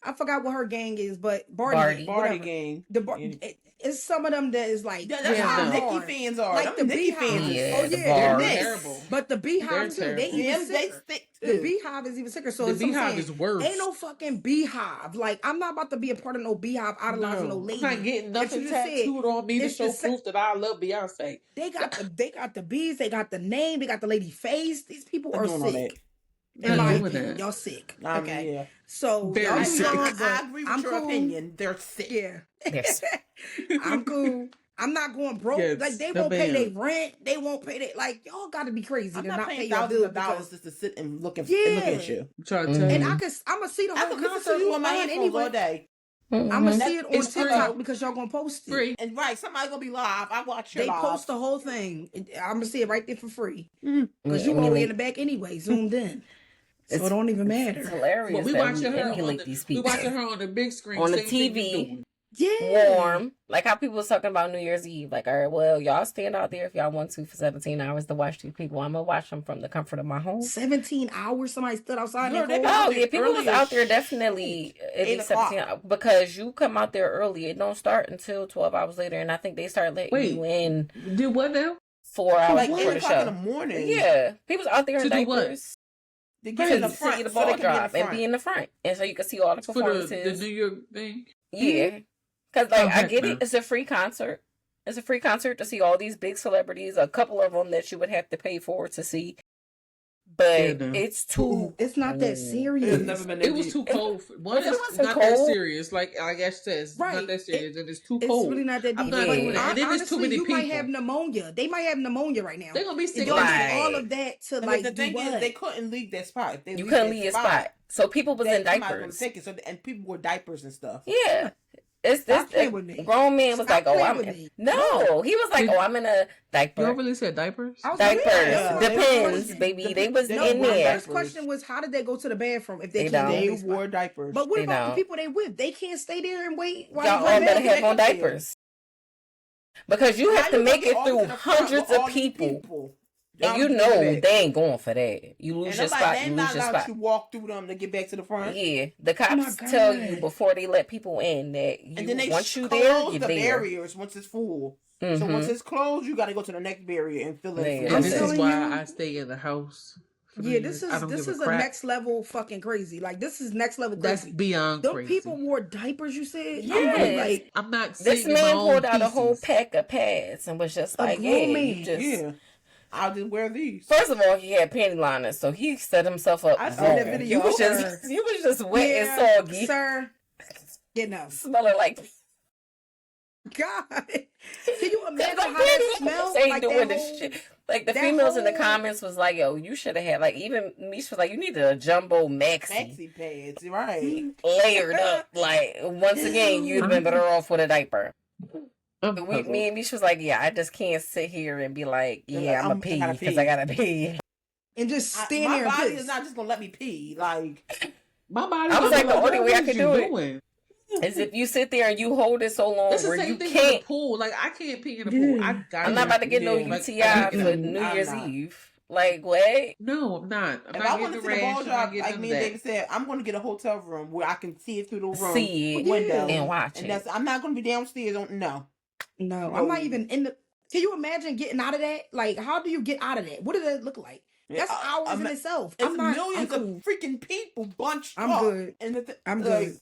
[SPEAKER 3] I forgot what her gang is, but Barty,
[SPEAKER 1] Barty.
[SPEAKER 3] gang,
[SPEAKER 4] Party
[SPEAKER 3] whatever.
[SPEAKER 4] game.
[SPEAKER 3] The it's some of them that is like
[SPEAKER 4] Yeah, that's
[SPEAKER 2] Yeah,
[SPEAKER 4] how
[SPEAKER 2] no.
[SPEAKER 4] Nicki
[SPEAKER 3] hard.
[SPEAKER 4] fans are.
[SPEAKER 3] Like
[SPEAKER 4] Them
[SPEAKER 3] the
[SPEAKER 4] Nicki
[SPEAKER 3] Beehive.
[SPEAKER 4] fans.
[SPEAKER 1] Yeah,
[SPEAKER 3] Oh
[SPEAKER 1] the
[SPEAKER 3] yeah,
[SPEAKER 2] They're
[SPEAKER 1] bars.
[SPEAKER 2] terrible.
[SPEAKER 3] But the Beehive
[SPEAKER 2] They're
[SPEAKER 3] too. They
[SPEAKER 2] terrible.
[SPEAKER 3] even
[SPEAKER 4] Them, they
[SPEAKER 3] sicker.
[SPEAKER 4] stick
[SPEAKER 3] The
[SPEAKER 4] too.
[SPEAKER 3] Beehive is even sicker. So
[SPEAKER 2] The
[SPEAKER 3] it's what I'm
[SPEAKER 2] Beehive
[SPEAKER 3] saying.
[SPEAKER 2] is worse.
[SPEAKER 3] Ain't no fucking Beehive. Like I'm not about to be a part of no Beehive idolizing no
[SPEAKER 2] I'm
[SPEAKER 3] lady.
[SPEAKER 2] not getting
[SPEAKER 3] If
[SPEAKER 2] nothing
[SPEAKER 3] you just said
[SPEAKER 2] tattooed on me to
[SPEAKER 3] it's
[SPEAKER 2] show
[SPEAKER 3] the sa-
[SPEAKER 2] proof that I love Beyonce.
[SPEAKER 3] They got the bees, they got the name, they got the lady face. These people
[SPEAKER 4] I'm
[SPEAKER 3] are
[SPEAKER 4] doing all that.
[SPEAKER 3] sick.
[SPEAKER 2] I'm
[SPEAKER 3] In my
[SPEAKER 2] doing
[SPEAKER 3] opinion,
[SPEAKER 2] that.
[SPEAKER 3] y'all sick.
[SPEAKER 4] I mean,
[SPEAKER 3] Okay,
[SPEAKER 4] yeah.
[SPEAKER 3] so
[SPEAKER 2] Very
[SPEAKER 3] y'all do
[SPEAKER 2] sick.
[SPEAKER 3] y'all,
[SPEAKER 4] I
[SPEAKER 3] but
[SPEAKER 4] agree with
[SPEAKER 3] I'm
[SPEAKER 4] your
[SPEAKER 3] cool.
[SPEAKER 4] opinion. They're sick.
[SPEAKER 3] Yeah,
[SPEAKER 1] Yes.
[SPEAKER 3] I'm cool. I'm not going broke.
[SPEAKER 2] Yes,
[SPEAKER 3] Like they
[SPEAKER 2] the
[SPEAKER 3] won't pay their
[SPEAKER 2] band.
[SPEAKER 3] rent. They won't pay their like y'all got to be crazy
[SPEAKER 4] I'm
[SPEAKER 3] to
[SPEAKER 4] not
[SPEAKER 3] not pay
[SPEAKER 4] paying
[SPEAKER 3] your
[SPEAKER 4] thousands
[SPEAKER 3] bill
[SPEAKER 4] of dollars
[SPEAKER 3] because
[SPEAKER 4] just to sit and look at
[SPEAKER 3] Yeah.
[SPEAKER 4] you.
[SPEAKER 2] I'm trying to tell
[SPEAKER 3] and
[SPEAKER 2] you.
[SPEAKER 3] I'm gonna see the
[SPEAKER 4] I
[SPEAKER 3] whole
[SPEAKER 4] could listen
[SPEAKER 3] concert
[SPEAKER 4] to you on my
[SPEAKER 3] online
[SPEAKER 4] headphones all
[SPEAKER 3] anyway.
[SPEAKER 4] day.
[SPEAKER 3] I'm gonna
[SPEAKER 1] Mhm.
[SPEAKER 3] see it on
[SPEAKER 2] It's free.
[SPEAKER 3] TikTok because y'all gonna post it.
[SPEAKER 2] Free.
[SPEAKER 4] And right, somebody's gonna be live. I watch your
[SPEAKER 3] They
[SPEAKER 4] live.
[SPEAKER 3] post the whole thing. I'm gonna see it right there for free
[SPEAKER 4] Mhm.
[SPEAKER 3] because you all the way in
[SPEAKER 1] Emulate.
[SPEAKER 3] the back anyway, zoomed in. So
[SPEAKER 1] It's-
[SPEAKER 3] it don't even
[SPEAKER 1] It's
[SPEAKER 3] matter.
[SPEAKER 1] hilarious
[SPEAKER 2] Well, we
[SPEAKER 1] that
[SPEAKER 2] watching
[SPEAKER 1] we
[SPEAKER 2] her on
[SPEAKER 1] emulate
[SPEAKER 2] the
[SPEAKER 1] these
[SPEAKER 2] we
[SPEAKER 1] people.
[SPEAKER 2] watching her on the big screen
[SPEAKER 1] On the
[SPEAKER 2] same thing you
[SPEAKER 1] TV.
[SPEAKER 2] doing.
[SPEAKER 3] Yeah,
[SPEAKER 1] Warm. Like how people was talking about New Year's Eve. Like, all right, well, y'all stand out there if y'all want to for 17 hours to watch these people. I'm going to watch them from the comfort of my home.
[SPEAKER 3] 17 hours. Somebody stood outside.
[SPEAKER 4] Girl,
[SPEAKER 3] and
[SPEAKER 4] they
[SPEAKER 3] they
[SPEAKER 1] Oh,
[SPEAKER 4] Early-
[SPEAKER 1] yeah, people was
[SPEAKER 4] early
[SPEAKER 1] out
[SPEAKER 4] as
[SPEAKER 1] there
[SPEAKER 4] shit.
[SPEAKER 1] definitely at
[SPEAKER 4] 8
[SPEAKER 1] least 17
[SPEAKER 4] o'clock.
[SPEAKER 1] hours because you come out there early. It don't start until 12 hours later, and I think they start letting
[SPEAKER 2] Wait.
[SPEAKER 1] you in
[SPEAKER 2] Did what now?
[SPEAKER 1] 4 hours
[SPEAKER 4] Like
[SPEAKER 1] before
[SPEAKER 4] 8
[SPEAKER 1] the
[SPEAKER 4] o'clock in the
[SPEAKER 1] show.
[SPEAKER 4] morning.
[SPEAKER 1] Yeah, people's out there in
[SPEAKER 2] To do what?
[SPEAKER 1] diapers
[SPEAKER 4] They
[SPEAKER 1] to
[SPEAKER 4] get in the
[SPEAKER 1] see
[SPEAKER 4] front
[SPEAKER 1] the
[SPEAKER 4] so
[SPEAKER 1] ball
[SPEAKER 4] they can be in the
[SPEAKER 1] drop and
[SPEAKER 4] front.
[SPEAKER 1] be in the front, and so you can see all the
[SPEAKER 2] For the
[SPEAKER 1] performances.
[SPEAKER 2] New York thing?
[SPEAKER 1] Yeah, because like
[SPEAKER 2] Oh,
[SPEAKER 1] I
[SPEAKER 2] heck
[SPEAKER 1] get
[SPEAKER 2] no.
[SPEAKER 1] it. It's a free concert. It's a free concert to see all these big celebrities. A couple of them that you would have to pay for to see, but
[SPEAKER 2] Yeah, no.
[SPEAKER 1] it's too.
[SPEAKER 3] It's not that
[SPEAKER 4] It's
[SPEAKER 3] serious.
[SPEAKER 4] never been
[SPEAKER 2] It
[SPEAKER 4] that
[SPEAKER 2] was
[SPEAKER 4] deep.
[SPEAKER 2] too cold. One,
[SPEAKER 1] It
[SPEAKER 2] it's
[SPEAKER 1] wasn't
[SPEAKER 2] not that
[SPEAKER 1] cold.
[SPEAKER 2] serious. Like Ash says, it's
[SPEAKER 3] Right.
[SPEAKER 2] not that serious. And it's too
[SPEAKER 3] It's
[SPEAKER 2] cold.
[SPEAKER 3] really not that
[SPEAKER 2] I'm
[SPEAKER 3] deep.
[SPEAKER 2] not
[SPEAKER 3] But
[SPEAKER 2] doing that. And then there's too
[SPEAKER 3] honestly,
[SPEAKER 2] many
[SPEAKER 3] you
[SPEAKER 2] people.
[SPEAKER 3] might have pneumonia. They might have pneumonia right now.
[SPEAKER 2] They're gonna be
[SPEAKER 3] And
[SPEAKER 2] sick.
[SPEAKER 3] y'all
[SPEAKER 1] Right.
[SPEAKER 3] did all of that to
[SPEAKER 4] And
[SPEAKER 3] like
[SPEAKER 4] the
[SPEAKER 3] do
[SPEAKER 4] thing
[SPEAKER 3] what?
[SPEAKER 4] is, they couldn't leave their spot. If they
[SPEAKER 1] You
[SPEAKER 4] leave
[SPEAKER 1] couldn't
[SPEAKER 4] their
[SPEAKER 1] leave your spot, so people was
[SPEAKER 4] they-
[SPEAKER 1] in
[SPEAKER 4] somebody's gonna
[SPEAKER 1] diapers.
[SPEAKER 4] take it. So, and people wore diapers and stuff.
[SPEAKER 1] Yeah. It's
[SPEAKER 3] Stop
[SPEAKER 1] this
[SPEAKER 3] playing with me.
[SPEAKER 1] grown man was
[SPEAKER 3] Stop
[SPEAKER 1] like, "Oh,
[SPEAKER 3] playing
[SPEAKER 1] I'm
[SPEAKER 3] with me.
[SPEAKER 1] no." He was like,
[SPEAKER 2] Did-
[SPEAKER 1] "Oh, I'm in a diaper."
[SPEAKER 2] You really said diapers?
[SPEAKER 3] I was
[SPEAKER 1] Diapers.
[SPEAKER 3] yeah.
[SPEAKER 1] Depends, baby. They was
[SPEAKER 3] No,
[SPEAKER 1] in
[SPEAKER 3] my
[SPEAKER 1] there.
[SPEAKER 3] first question was how did they go to the bathroom if they
[SPEAKER 1] They
[SPEAKER 3] can't
[SPEAKER 1] don't.
[SPEAKER 3] leave
[SPEAKER 4] They
[SPEAKER 3] their spot?
[SPEAKER 4] wore diapers.
[SPEAKER 3] But what
[SPEAKER 1] They
[SPEAKER 3] about the
[SPEAKER 1] don't.
[SPEAKER 3] people they with? They can't stay there and wait while
[SPEAKER 1] Y'all
[SPEAKER 3] you
[SPEAKER 1] all
[SPEAKER 3] go
[SPEAKER 1] better
[SPEAKER 3] back?
[SPEAKER 1] have on diapers because you
[SPEAKER 4] How
[SPEAKER 1] have to
[SPEAKER 4] you
[SPEAKER 1] make
[SPEAKER 4] gonna
[SPEAKER 1] it
[SPEAKER 4] get all
[SPEAKER 1] through
[SPEAKER 4] to the front
[SPEAKER 1] hundreds
[SPEAKER 4] with
[SPEAKER 1] of
[SPEAKER 4] all these
[SPEAKER 1] people. And you know they ain't going for that. You lose your spot, you lose your spot.
[SPEAKER 4] You walk through them to get back to the front.
[SPEAKER 1] Yeah, the cops tell you before they let people in that
[SPEAKER 4] and then they
[SPEAKER 1] once you
[SPEAKER 4] close
[SPEAKER 1] there, you're
[SPEAKER 4] the
[SPEAKER 1] there.
[SPEAKER 4] barriers once it's full. So once it's closed, you got to go to the next barrier and fill it.
[SPEAKER 2] And this is why I stay in the house.
[SPEAKER 3] Yeah, this is a next level fucking crazy. Like this is next level crazy.
[SPEAKER 2] That's beyond
[SPEAKER 3] Those
[SPEAKER 2] crazy.
[SPEAKER 3] people wore diapers. You said,
[SPEAKER 1] yeah.
[SPEAKER 2] I'm not.
[SPEAKER 1] This man pulled out a whole pack of pads and was just like,
[SPEAKER 4] yeah, I'll just wear these.
[SPEAKER 1] First of all, he had panty liners, so he set himself up.
[SPEAKER 4] I saw that video.
[SPEAKER 1] You was just wet and soggy,
[SPEAKER 3] sir. You know,
[SPEAKER 1] smelling like.
[SPEAKER 3] God, can you imagine how that smells?
[SPEAKER 1] Like doing this shit. Like the females in the comments was like, "Yo, you should have had like." Even Misha was like, "You needed a jumbo maxi
[SPEAKER 4] pads, right?
[SPEAKER 1] Layered up. Like once again, you'd have been better off with a diaper." Me and Misha was like, "Yeah, I just can't sit here and be like, yeah, I'm a pee because I gotta pee."
[SPEAKER 3] And just stand there.
[SPEAKER 4] My body is not just gonna let me pee. Like
[SPEAKER 2] my body.
[SPEAKER 1] I was like, the only way I could do it is if you sit there and you hold it so long where you can't.
[SPEAKER 2] In the pool. Like I can't pee in the pool.
[SPEAKER 1] I'm not about to get no UTI for New Year's Eve. Like what?
[SPEAKER 2] No, I'm not.
[SPEAKER 4] If I want to see the ball drop, like me and David said, I'm going to get a hotel room where I can see it through the room, window,
[SPEAKER 1] and watch it.
[SPEAKER 4] I'm not going to be downstairs.
[SPEAKER 3] No, I'm not even in the. Can you imagine getting out of that? Like, how do you get out of that? What does that look like? That's hours in itself.
[SPEAKER 4] It's millions of freaking people bunched up.
[SPEAKER 3] I'm good. I'm good.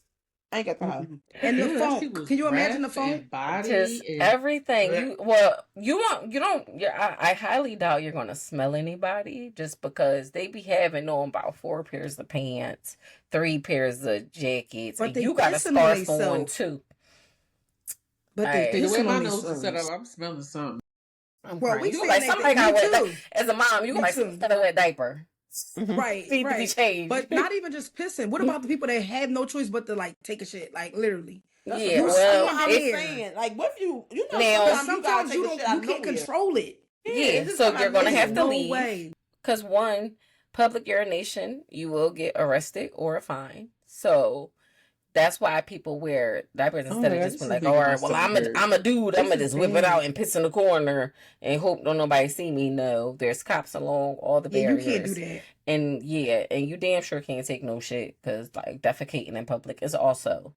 [SPEAKER 4] I ain't got the house.
[SPEAKER 3] And the phone. Can you imagine the phone?
[SPEAKER 1] Just everything. I highly doubt you're gonna smell anybody just because they be having on about 4 pairs of pants, 3 pairs of jackets,
[SPEAKER 3] but
[SPEAKER 1] and you got a scarf on too.
[SPEAKER 3] But
[SPEAKER 2] the way my nose is set up, I'm smelling something.
[SPEAKER 3] Well, we
[SPEAKER 1] like somebody got wet. As a mom, you like a wet diaper.
[SPEAKER 3] Right,
[SPEAKER 1] need to be changed.
[SPEAKER 3] But not even just pissing. What about the people that have no choice but to like take a shit, like literally?
[SPEAKER 1] Yeah, well,
[SPEAKER 4] I'm saying, like, what if you know,
[SPEAKER 3] sometimes you can't control it.
[SPEAKER 1] Yeah, so you're gonna have to leave. Because one, public urination, you will get arrested or a fine. So that's why people wear diapers instead of just being like, all right, well, I'm a dude. I'm gonna just whip it out and piss in the corner and hope don't nobody see me. No, there's cops along all the barriers.
[SPEAKER 3] You can't do that.
[SPEAKER 1] And and you damn sure can't take no shit because like defecating in public is also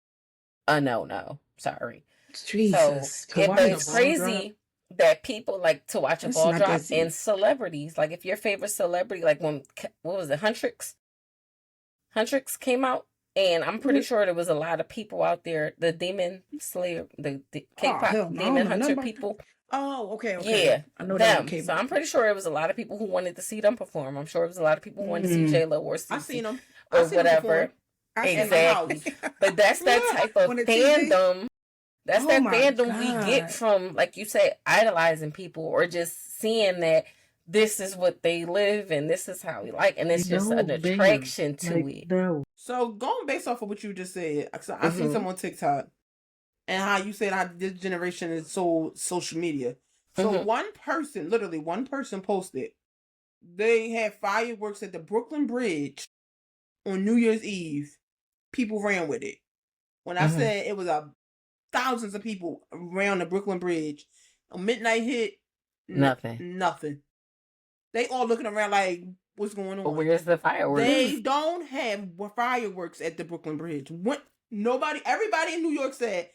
[SPEAKER 1] a no. Sorry.
[SPEAKER 3] Jesus.
[SPEAKER 1] So it's crazy that people like to watch a ball drop and celebrities. Like if your favorite celebrity, like what was it, Huntrix Huntrix came out. And I'm pretty sure there was a lot of people out there, the Demon Slayer, the K-pop Demon Hunter people.
[SPEAKER 3] Oh, okay.
[SPEAKER 1] Yeah,
[SPEAKER 3] I know
[SPEAKER 1] them. So I'm pretty sure it was a lot of people who wanted to see them perform. I'm sure it was a lot of people who wanted to see J-Lo or CeCe.
[SPEAKER 4] I seen them.
[SPEAKER 1] Or whatever. Exactly. But that's that type of fandom. That's that fandom we get from, like you say, idolizing people or just seeing that this is what they live and this is how we like, and it's just an attraction to it.
[SPEAKER 2] No.
[SPEAKER 4] So going based off of what you just said, I seen someone on TikTok and how you said how this generation is so social media. So literally one person posted, they had fireworks at the Brooklyn Bridge on New Year's Eve. People ran with it. When I said it was thousands of people around the Brooklyn Bridge, midnight hit, nothing. They all looking around like, what's going on?
[SPEAKER 1] But where's the fireworks?
[SPEAKER 4] They don't have fireworks at the Brooklyn Bridge. Everybody in New York said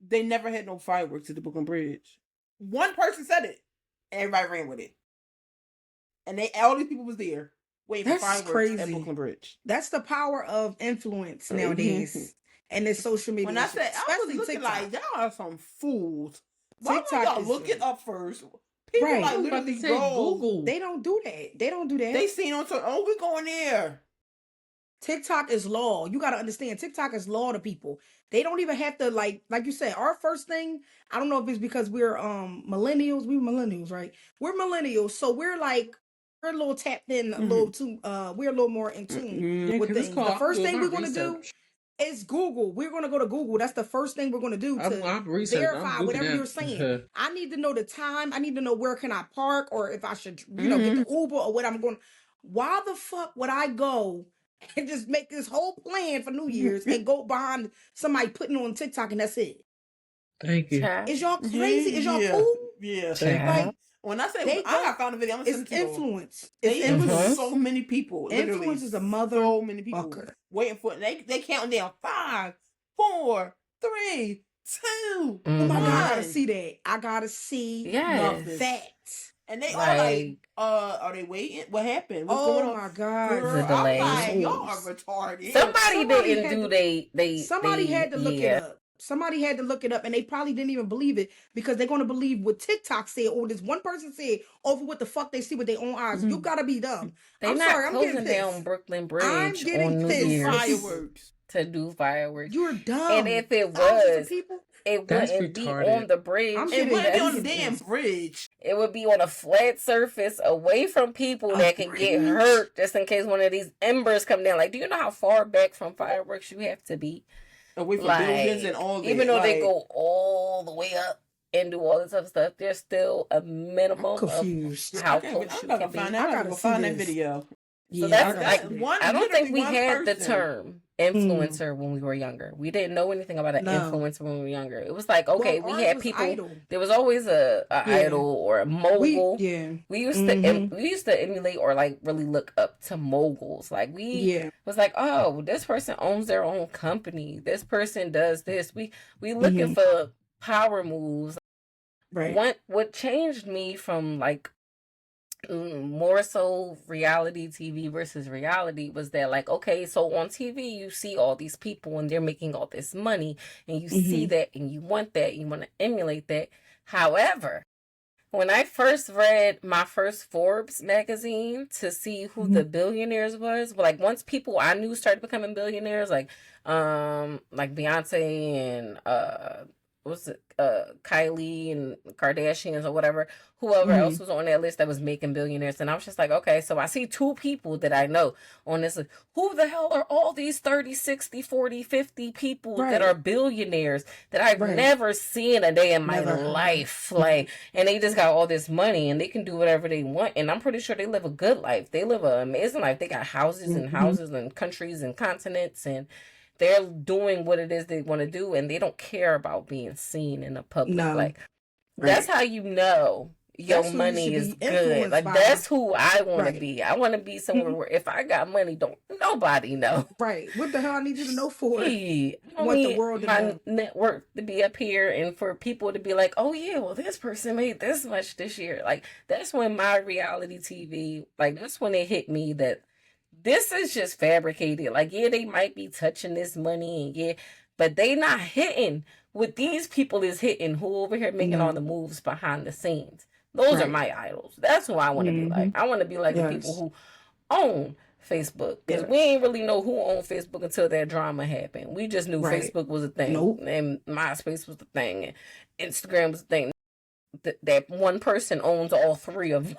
[SPEAKER 4] they never had no fireworks at the Brooklyn Bridge. One person said it, and everybody ran with it. And all these people was there waiting for fireworks at Brooklyn Bridge.
[SPEAKER 3] That's the power of influence nowadays. And it's social media.
[SPEAKER 4] When I said, I was looking like, y'all are some fools. Why don't y'all look it up first? People like literally Google.
[SPEAKER 3] They don't do that.
[SPEAKER 4] They seen on we going there.
[SPEAKER 3] TikTok is law. You got to understand, TikTok is law to people. They don't even have to like you said, our first thing, I don't know if it's because we're millennials. We're millennials, right? We're millennials. So we're a little tapped in, a little too, we're a little more in tune with things. The first thing we're going to do is Google. We're going to go to Google. That's the first thing we're going to do to verify whatever you're saying. I need to know the time. I need to know where can I park or if I should, get the Uber or what I'm going. Why the fuck would I go and just make this whole plan for New Year's and go behind somebody putting on TikTok and that's it?
[SPEAKER 2] Thank you.
[SPEAKER 3] Is y'all crazy? Is y'all cool?
[SPEAKER 4] Yeah.
[SPEAKER 3] Like,
[SPEAKER 4] When I say
[SPEAKER 3] They
[SPEAKER 4] I got found a video, I'm gonna send
[SPEAKER 3] It's
[SPEAKER 4] it to you.
[SPEAKER 3] influence.
[SPEAKER 4] They
[SPEAKER 3] It's
[SPEAKER 4] influence
[SPEAKER 3] influence.
[SPEAKER 4] so many people. Literally,
[SPEAKER 3] Influence is a mother
[SPEAKER 4] so many people
[SPEAKER 3] fucker.
[SPEAKER 4] waiting for it. They counting down 5, 4, 3, 2.
[SPEAKER 3] Oh my God, I gotta
[SPEAKER 4] 1.
[SPEAKER 3] see that. I gotta see
[SPEAKER 1] Yes.
[SPEAKER 3] that.
[SPEAKER 4] And they all like,
[SPEAKER 1] Like,
[SPEAKER 4] are they waiting? What happened? What's going
[SPEAKER 3] Oh
[SPEAKER 4] on?
[SPEAKER 3] my God.
[SPEAKER 4] Girl,
[SPEAKER 1] The delay.
[SPEAKER 4] I'm like, y'all are retarded.
[SPEAKER 1] somebody
[SPEAKER 3] Somebody
[SPEAKER 1] didn't
[SPEAKER 3] had
[SPEAKER 1] do
[SPEAKER 3] to-
[SPEAKER 1] they
[SPEAKER 3] Somebody had to look
[SPEAKER 1] yeah.
[SPEAKER 3] it up. Somebody had to look it up, and they probably didn't even believe it because they're gonna believe what TikTok said or this one person said over what the fuck they see with their own eyes. You gotta be dumb.
[SPEAKER 1] They
[SPEAKER 3] I'm
[SPEAKER 1] not
[SPEAKER 3] sorry, I'm getting
[SPEAKER 1] closing
[SPEAKER 3] pissed.
[SPEAKER 1] down Brooklyn
[SPEAKER 3] I'm
[SPEAKER 1] Bridge
[SPEAKER 3] getting
[SPEAKER 1] on New
[SPEAKER 3] pissed.
[SPEAKER 1] Year's
[SPEAKER 4] Fireworks.
[SPEAKER 1] to do fireworks.
[SPEAKER 3] You're dumb.
[SPEAKER 1] And if it
[SPEAKER 3] Thousands of
[SPEAKER 1] was,
[SPEAKER 3] people.
[SPEAKER 1] it
[SPEAKER 2] That's
[SPEAKER 1] wouldn't be
[SPEAKER 2] retarded.
[SPEAKER 1] on the bridge.
[SPEAKER 3] I'm
[SPEAKER 4] It
[SPEAKER 3] getting
[SPEAKER 4] wouldn't be on the
[SPEAKER 3] pissed.
[SPEAKER 4] damn bridge.
[SPEAKER 1] It would be on a flat surface away from people that can get
[SPEAKER 3] Agreed.
[SPEAKER 1] hurt just in case one of these embers come down. Like, do you know how far back from fireworks you have to be?
[SPEAKER 4] Away from
[SPEAKER 1] Like,
[SPEAKER 4] buildings and all that.
[SPEAKER 1] even though they
[SPEAKER 4] like,
[SPEAKER 1] go all the way up and do all this other stuff, there's still a minimum
[SPEAKER 3] I'm
[SPEAKER 1] of
[SPEAKER 3] confused.
[SPEAKER 1] how
[SPEAKER 4] I'm
[SPEAKER 1] close you
[SPEAKER 4] gonna
[SPEAKER 1] can be.
[SPEAKER 4] find
[SPEAKER 3] I
[SPEAKER 4] that. I
[SPEAKER 3] gotta
[SPEAKER 4] gotta go
[SPEAKER 3] see
[SPEAKER 4] find that
[SPEAKER 3] this.
[SPEAKER 4] video.
[SPEAKER 1] So
[SPEAKER 3] I
[SPEAKER 1] that's
[SPEAKER 3] gotta
[SPEAKER 1] like
[SPEAKER 3] see that.
[SPEAKER 4] one.
[SPEAKER 1] I don't think we
[SPEAKER 4] literally one
[SPEAKER 1] had the
[SPEAKER 4] person.
[SPEAKER 1] term influencer when we were younger. We didn't know anything about an
[SPEAKER 3] No.
[SPEAKER 1] influencer when we were younger. It was like, okay,
[SPEAKER 3] Well,
[SPEAKER 1] we
[SPEAKER 3] ours
[SPEAKER 1] had
[SPEAKER 3] was
[SPEAKER 1] people.
[SPEAKER 3] Idol.
[SPEAKER 1] There was always a
[SPEAKER 3] Yeah.
[SPEAKER 1] idol or a mogul.
[SPEAKER 3] Yeah.
[SPEAKER 1] We used
[SPEAKER 3] Mhm.
[SPEAKER 1] we used to emulate or like really look up to moguls. Like we
[SPEAKER 3] Yeah.
[SPEAKER 1] was like, oh, this person owns their own company. This person does this. We looking for power moves.
[SPEAKER 3] Right.
[SPEAKER 1] What changed me from like more so reality TV versus reality was that like, okay, so on TV you see all these people and they're making all this money and you see that and you want that, you want to emulate that. However, when I first read my first Forbes magazine to see who the billionaires was, like once people I knew started becoming billionaires, like Beyonce and what's it, Kylie and Kardashians or whatever, whoever else was on that list that was making billionaires. And I was just like, okay, so I see 2 people that I know on this list. Who the hell are all these 30, 60, 40, 50 people that are billionaires that I've never seen a day in my life? Like, and they just got all this money and they can do whatever they want. And I'm pretty sure they live a good life. They live an amazing life. They got houses and houses and countries and continents, and they're doing what it is they want to do, and they don't care about being seen in the public.
[SPEAKER 3] No.
[SPEAKER 1] Like, that's how you know your
[SPEAKER 3] That's who you
[SPEAKER 1] money
[SPEAKER 3] should
[SPEAKER 1] is
[SPEAKER 3] be
[SPEAKER 1] good.
[SPEAKER 3] influenced
[SPEAKER 1] Like,
[SPEAKER 3] by.
[SPEAKER 1] that's who I want to
[SPEAKER 3] Right.
[SPEAKER 1] be. I want to be somewhere where if I got money, don't nobody know.
[SPEAKER 3] Right. What the hell I need you to know for?
[SPEAKER 1] Hey, I
[SPEAKER 3] Want the
[SPEAKER 1] need
[SPEAKER 3] world to
[SPEAKER 1] my
[SPEAKER 3] know.
[SPEAKER 1] network to be up here and for people to be like, oh yeah, well this person made this much this year. Like, that's when my reality TV, like that's when it hit me that this is just fabricated. Like, yeah, they might be touching this money and yeah, but they not hitting what these people is hitting who over here making all the moves behind the scenes. Those are my idols. That's who I want to be like. I want to be like the people who own Facebook. Because we ain't really know who owned Facebook until that drama happened. We just knew Facebook was a thing. And MySpace was the thing. And Instagram was the thing. That one person owns all 3 of them.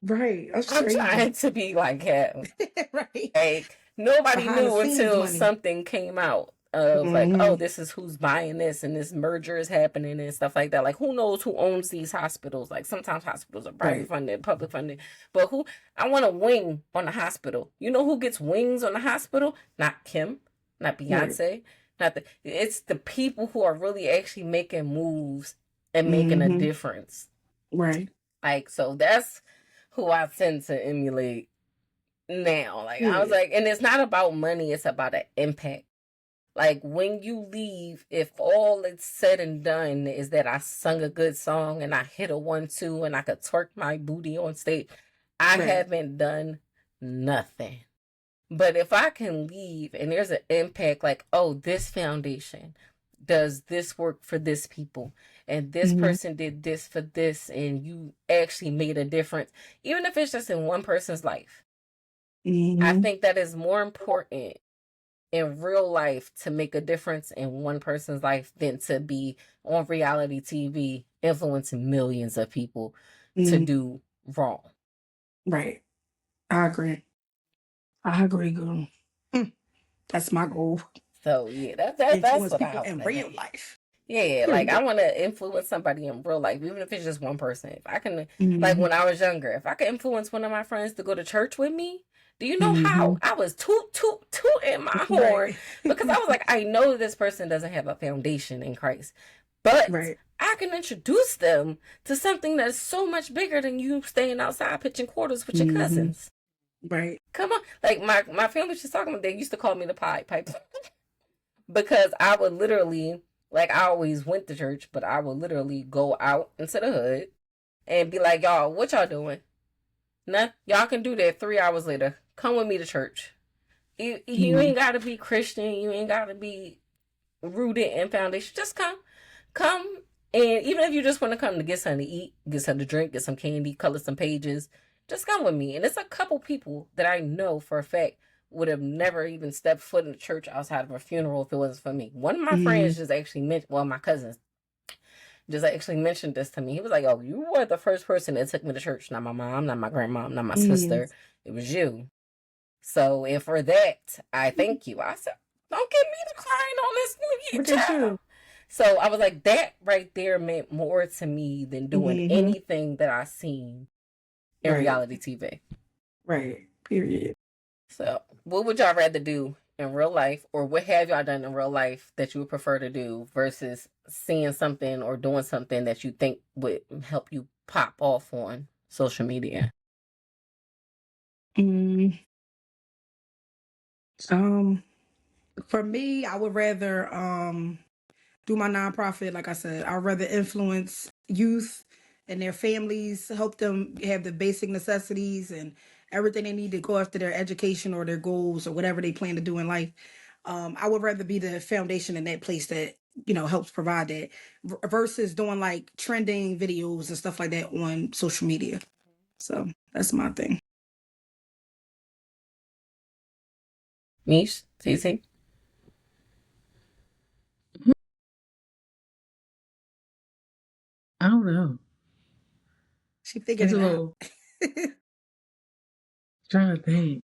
[SPEAKER 3] Right. That's
[SPEAKER 1] I'm
[SPEAKER 3] crazy.
[SPEAKER 1] trying to be like him.
[SPEAKER 3] Right.
[SPEAKER 1] Like, nobody
[SPEAKER 3] Behind the
[SPEAKER 1] knew
[SPEAKER 3] scenes
[SPEAKER 1] until
[SPEAKER 3] money.
[SPEAKER 1] something came out of like, oh, this is who's buying this and this merger is happening and stuff like that. Like, who knows who owns these hospitals? Like, sometimes hospitals are private funded, public funded, but I want a wing on the hospital. You know who gets wings on the hospital? Not Kim, not Beyonce, it's the people who are really actually making moves and making a difference.
[SPEAKER 3] Right.
[SPEAKER 1] Like, so that's who I tend to emulate now. Like, I was like, and it's not about money, it's about an impact. Like, when you leave, if all it's said and done is that I sung a good song and I hit a 1-2 and I could twerk my booty on stage, I haven't done nothing. But if I can leave and there's an impact, like, oh, this foundation does this work for this people, and this person did this for this, and you actually made a difference, even if it's just in one person's life. I think that is more important in real life to make a difference in one person's life than to be on reality TV influencing millions of people to do wrong.
[SPEAKER 3] Right. I agree. I agree, girl. That's my goal.
[SPEAKER 1] So yeah, that's
[SPEAKER 3] Influence
[SPEAKER 1] what I
[SPEAKER 3] people in
[SPEAKER 1] wanna
[SPEAKER 3] real
[SPEAKER 1] do.
[SPEAKER 3] life.
[SPEAKER 1] Yeah, like I want to influence somebody in real life, even if it's just one person. If I can, like when I was younger, if I could influence one of my friends to go to church with me, do you know how I was toot in my horn because I was like, I know this person doesn't have a foundation in Christ, But
[SPEAKER 3] Right.
[SPEAKER 1] I can introduce them to something that's so much bigger than you staying outside pitching quarters with your
[SPEAKER 3] Mhm.
[SPEAKER 1] cousins.
[SPEAKER 3] Right.
[SPEAKER 1] Come on. Like my family was just talking about, they used to call me the pipe because I would literally, like, I always went to church, but I would literally go out into the hood and be like, y'all, what y'all doing? Nah, y'all can do that 3 hours later. Come with me to church. You ain't got to be Christian. You ain't got to be rooted in foundation. Just come. Come. And even if you just want to come to get something to eat, get something to drink, get some candy, color some pages, just come with me. And it's a couple people that I know for a fact would have never even stepped foot in the church outside of a funeral if it wasn't for me. One of my friends just actually mentioned, well, my cousins just actually mentioned this to me. He was like, oh, you were the first person that took me to church. Not my mom, not my grandmom, not my sister. It was you. So, and for that, I thank you. I said, don't get me to crying on this New Year,
[SPEAKER 3] Look at
[SPEAKER 1] child.
[SPEAKER 3] you.
[SPEAKER 1] So I was like, that right there meant more to me than doing anything that I seen in
[SPEAKER 3] Right.
[SPEAKER 1] reality TV.
[SPEAKER 3] Right. Period.
[SPEAKER 1] So, what would y'all rather do in real life, or what have y'all done in real life that you would prefer to do versus seeing something or doing something that you think would help you pop off on social media?
[SPEAKER 3] For me, I would rather do my nonprofit. Like I said, I'd rather influence youth and their families, help them have the basic necessities and everything they need to go after their education or their goals or whatever they plan to do in life. I would rather be the foundation in that place that, you know, helps provide that versus doing like trending videos and stuff like that on social media. So that's my thing.
[SPEAKER 1] Mish, TC?
[SPEAKER 2] I don't know.
[SPEAKER 3] She figured
[SPEAKER 2] It's a
[SPEAKER 3] it out.
[SPEAKER 2] little trying to think.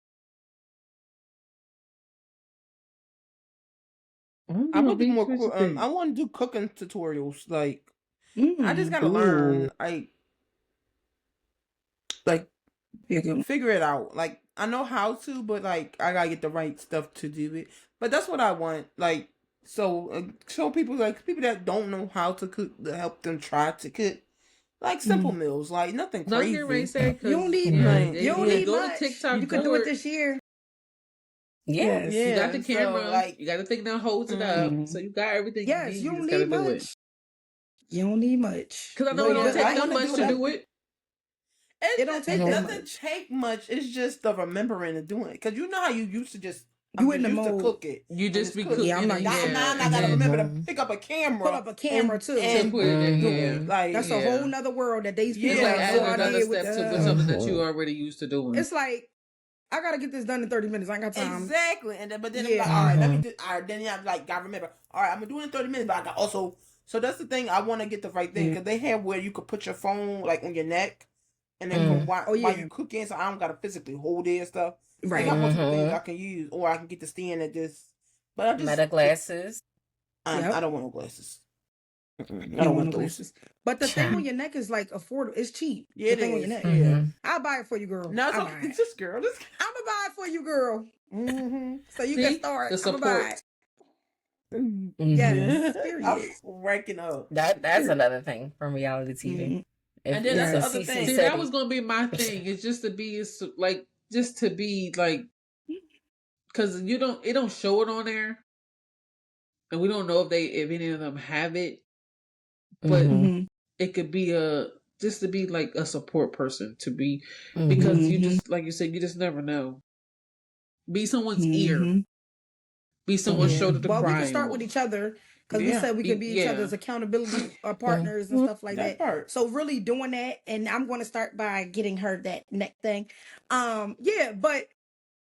[SPEAKER 4] I would be more cool. I want to do cooking tutorials. Like, I just gotta learn. Like figure it out. Like, I know how to, but like I gotta get the right stuff to do it. But that's what I want. Like, so show people, like people that don't know how to cook, to help them try to cook. Like simple meals, like nothing
[SPEAKER 2] No,
[SPEAKER 4] crazy.
[SPEAKER 2] you're right, say,
[SPEAKER 3] You don't need
[SPEAKER 2] you don't need
[SPEAKER 3] much.
[SPEAKER 2] TikTok.
[SPEAKER 3] You can do it this year.
[SPEAKER 1] Yes.
[SPEAKER 2] You got the camera.
[SPEAKER 4] So, like,
[SPEAKER 2] you got the thing that holds it up. So you got everything.
[SPEAKER 3] Yes,
[SPEAKER 2] you
[SPEAKER 3] you don't
[SPEAKER 2] just gotta
[SPEAKER 3] need
[SPEAKER 2] do
[SPEAKER 3] much. You don't need much.
[SPEAKER 2] Because I know it don't take that much to do it.
[SPEAKER 3] It don't take that
[SPEAKER 4] doesn't
[SPEAKER 3] much.
[SPEAKER 4] take much. It's just the remembering and doing it. Because you know how you used to just
[SPEAKER 3] You in the
[SPEAKER 4] used to
[SPEAKER 3] mode.
[SPEAKER 4] cook it.
[SPEAKER 2] You just be
[SPEAKER 4] cook.
[SPEAKER 2] cooking.
[SPEAKER 3] Yeah, I'm not
[SPEAKER 2] it,
[SPEAKER 3] used to
[SPEAKER 4] Now
[SPEAKER 3] that.
[SPEAKER 4] I gotta remember to pick up a camera.
[SPEAKER 3] Put up a camera too.
[SPEAKER 4] And
[SPEAKER 2] put it in,
[SPEAKER 4] do
[SPEAKER 2] yeah.
[SPEAKER 4] it. Like,
[SPEAKER 3] That's a whole nother world that these people
[SPEAKER 2] It's like
[SPEAKER 3] have no
[SPEAKER 2] adding another
[SPEAKER 3] idea
[SPEAKER 2] step
[SPEAKER 3] what
[SPEAKER 2] to something that you already used to doing.
[SPEAKER 3] It's like I gotta get this done in 30 minutes. I ain't got time.
[SPEAKER 4] Exactly. And then, but then
[SPEAKER 3] Yeah.
[SPEAKER 4] I'm like, all right, let me do. All right, then you have like gotta remember. All right, I'm gonna do it in 30 minutes, but I got also. So that's the thing. I want to get the right thing because they have where you could put your phone like on your neck, and then while you cooking, so I don't gotta physically hold it and stuff.
[SPEAKER 3] Right.
[SPEAKER 4] They got multiple things I can use, or I can get the stand at this. But I just
[SPEAKER 1] Meta glasses.
[SPEAKER 4] I don't want no glasses. I
[SPEAKER 3] You
[SPEAKER 4] don't want
[SPEAKER 3] no
[SPEAKER 4] those.
[SPEAKER 3] glasses. But the thing on your neck is like affordable. It's cheap.
[SPEAKER 4] Yeah,
[SPEAKER 3] the thing on your neck.
[SPEAKER 4] Yeah.
[SPEAKER 3] I'll buy it for you, girl.
[SPEAKER 4] No,
[SPEAKER 3] I'll buy
[SPEAKER 4] it's
[SPEAKER 3] it.
[SPEAKER 4] just girl.
[SPEAKER 3] I'm gonna buy it for you, girl. So you can start.
[SPEAKER 2] The
[SPEAKER 3] I'm gonna buy
[SPEAKER 2] support.
[SPEAKER 3] it. Yes. Period.
[SPEAKER 4] I'm ranking up.
[SPEAKER 1] That's another thing from reality TV.
[SPEAKER 4] And then that's the other thing.
[SPEAKER 2] See, that was gonna be my thing. It's just to be like, because it don't show it on there, and we don't know if any of them have it, but it could be just to be like a support person to be, because you just, like you said, you just never know. Be someone's ear. Be someone's shoulder to cry on.
[SPEAKER 3] We can start with each other. Because we said we could be each other's accountability partners and stuff like that. So really doing that, and I'm going to start by getting her that neck thing. But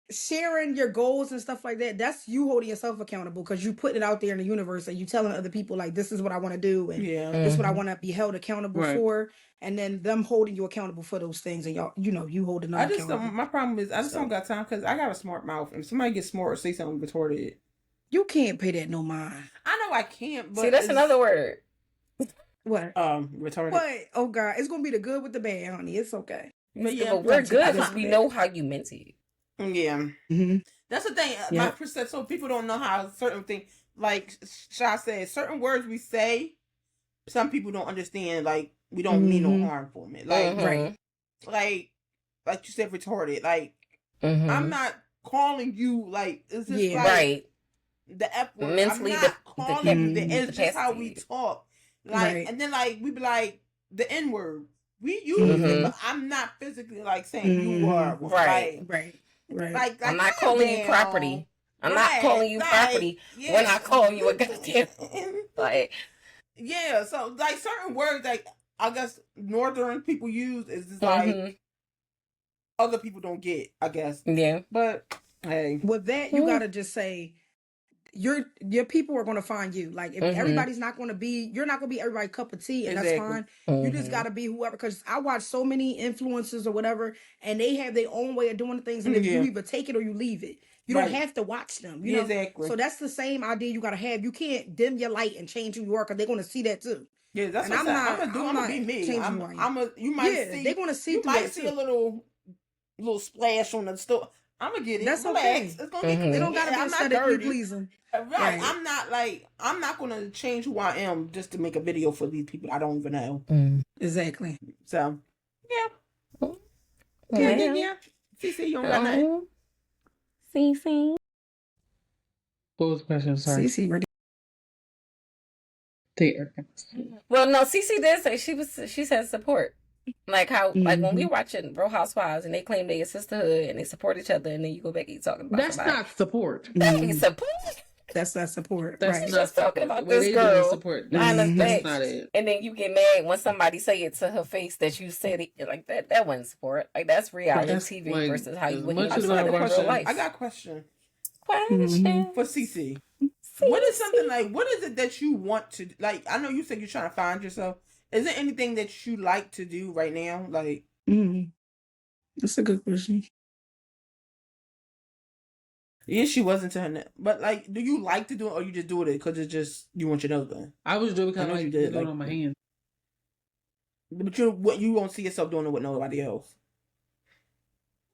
[SPEAKER 3] sharing your goals and stuff like that, that's you holding yourself accountable because you putting it out there in the universe and you telling other people like, this is what I want to do and this is what I want to be held accountable for, and then them holding you accountable for those things, and y'all, you holding them accountable.
[SPEAKER 4] My problem is I just don't got time because I got a smart mouth. If somebody gets smart or say something retarded,
[SPEAKER 3] you can't pay that no mind.
[SPEAKER 4] I know I can't, but
[SPEAKER 1] see, that's another word.
[SPEAKER 3] What?
[SPEAKER 4] Retarded.
[SPEAKER 3] What? Oh God, it's gonna be the good with the bad, honey. It's okay.
[SPEAKER 1] But we're good because we know how you meant it.
[SPEAKER 4] Yeah. That's the thing. My percent. So people don't know how certain things, like Sha said, certain words we say some people don't understand. Like we don't mean no harm for it. Like
[SPEAKER 1] Mhm.
[SPEAKER 4] like you said, retarded. Like
[SPEAKER 1] Mhm.
[SPEAKER 4] I'm not calling you like it's just
[SPEAKER 3] Yeah.
[SPEAKER 4] like
[SPEAKER 1] Right.
[SPEAKER 4] the F word.
[SPEAKER 1] Mentally
[SPEAKER 4] I'm not calling you the
[SPEAKER 3] Mhm.
[SPEAKER 4] It's just how we
[SPEAKER 1] incapacitated.
[SPEAKER 4] talk. Like
[SPEAKER 3] Right.
[SPEAKER 4] and then like we be like the N word. We use it,
[SPEAKER 1] Mhm.
[SPEAKER 4] but I'm not physically like saying you are
[SPEAKER 1] Right.
[SPEAKER 3] Right. Right.
[SPEAKER 4] Like
[SPEAKER 1] I'm not
[SPEAKER 4] calm
[SPEAKER 1] calling you
[SPEAKER 4] down.
[SPEAKER 1] property. I'm not
[SPEAKER 4] Right,
[SPEAKER 1] calling you
[SPEAKER 4] like,
[SPEAKER 1] property
[SPEAKER 4] yeah.
[SPEAKER 1] when I call you a goddamn like.
[SPEAKER 4] Yeah, so like certain words like I guess northern people use is just like
[SPEAKER 1] Mhm.
[SPEAKER 4] other people don't get, I guess.
[SPEAKER 1] Yeah.
[SPEAKER 4] But hey.
[SPEAKER 3] With that, you
[SPEAKER 1] Mm.
[SPEAKER 3] gotta just say your people are gonna find you. Like if
[SPEAKER 1] Mhm.
[SPEAKER 3] everybody's not gonna be, you're not gonna be everybody's cup of tea, and
[SPEAKER 4] Exactly.
[SPEAKER 3] that's fine. You just
[SPEAKER 1] Mhm.
[SPEAKER 3] gotta be whoever. Because I watch so many influencers or whatever, and they have their own way of doing things, and then
[SPEAKER 4] Yeah.
[SPEAKER 3] you either take it or you leave it. You
[SPEAKER 4] Right.
[SPEAKER 3] don't have to watch them. You
[SPEAKER 4] Yeah,
[SPEAKER 3] know.
[SPEAKER 4] exactly.
[SPEAKER 3] So that's the same idea you gotta have. You can't dim your light and change who you are, because they're gonna see that too.
[SPEAKER 4] Yeah, that's
[SPEAKER 3] And
[SPEAKER 4] what
[SPEAKER 3] I'm
[SPEAKER 4] I'm
[SPEAKER 3] not.
[SPEAKER 4] gonna do. I'm gonna be me.
[SPEAKER 3] changing
[SPEAKER 4] I'm
[SPEAKER 3] who I am.
[SPEAKER 4] you might
[SPEAKER 3] Yeah,
[SPEAKER 4] see
[SPEAKER 3] they're gonna see
[SPEAKER 4] you
[SPEAKER 3] through
[SPEAKER 4] might
[SPEAKER 3] that
[SPEAKER 4] see
[SPEAKER 3] too.
[SPEAKER 4] a little splash on the store. I'm gonna get it.
[SPEAKER 3] That's
[SPEAKER 4] Relax.
[SPEAKER 3] okay.
[SPEAKER 4] It's gonna be
[SPEAKER 1] Mhm.
[SPEAKER 3] They
[SPEAKER 4] clean.
[SPEAKER 3] don't gotta be
[SPEAKER 4] I'm not
[SPEAKER 3] aesthetically
[SPEAKER 4] dirty.
[SPEAKER 3] pleasing.
[SPEAKER 4] Right.
[SPEAKER 3] Right.
[SPEAKER 4] I'm not gonna change who I am just to make a video for these people I don't even know.
[SPEAKER 1] Mm.
[SPEAKER 3] Exactly.
[SPEAKER 4] So yeah.
[SPEAKER 1] Well,
[SPEAKER 4] Yeah. CC, you don't got nothing.
[SPEAKER 1] oh, CC.
[SPEAKER 2] What was the question? Sorry.
[SPEAKER 3] CC ready.
[SPEAKER 1] Well, no, CC did say she said support. Like how like when we
[SPEAKER 3] Mhm.
[SPEAKER 1] watching Real Housewives and they claim they a sisterhood and they support each other and then you go back and you talking about
[SPEAKER 2] That's
[SPEAKER 1] somebody.
[SPEAKER 2] not support.
[SPEAKER 1] That be
[SPEAKER 3] Mhm.
[SPEAKER 1] support.
[SPEAKER 3] That's not support.
[SPEAKER 2] That's
[SPEAKER 3] Right.
[SPEAKER 2] not
[SPEAKER 1] Just talking
[SPEAKER 2] support.
[SPEAKER 1] about
[SPEAKER 2] The way
[SPEAKER 1] this
[SPEAKER 2] they doing
[SPEAKER 1] girl
[SPEAKER 2] support.
[SPEAKER 1] behind
[SPEAKER 3] Mhm.
[SPEAKER 1] the
[SPEAKER 2] That's
[SPEAKER 1] back.
[SPEAKER 2] not it.
[SPEAKER 1] And then you get mad when somebody say it to her face that you said it like that. That wasn't support. Like that's reality
[SPEAKER 2] That's
[SPEAKER 1] TV
[SPEAKER 2] like,
[SPEAKER 1] versus how you
[SPEAKER 2] as
[SPEAKER 1] would
[SPEAKER 2] much
[SPEAKER 1] handle
[SPEAKER 2] as I
[SPEAKER 1] somebody in
[SPEAKER 2] watch
[SPEAKER 1] real
[SPEAKER 2] it-
[SPEAKER 1] life.
[SPEAKER 4] I got a question
[SPEAKER 1] Question
[SPEAKER 4] for CC. What is something like? What is it that you want to like? I know you said you're trying to find yourself. Is there anything that you like to do right now? Like,
[SPEAKER 3] Mhm. That's a good question.
[SPEAKER 4] yeah, she wasn't to her, but like, do you like to do it, or you just do it because it's just you want your nose done?
[SPEAKER 2] I was doing
[SPEAKER 4] I
[SPEAKER 2] because
[SPEAKER 4] know
[SPEAKER 2] I
[SPEAKER 4] you
[SPEAKER 2] like
[SPEAKER 4] did,
[SPEAKER 2] doing
[SPEAKER 4] like-
[SPEAKER 2] on my hand.
[SPEAKER 4] But you won't see yourself doing it with nobody else.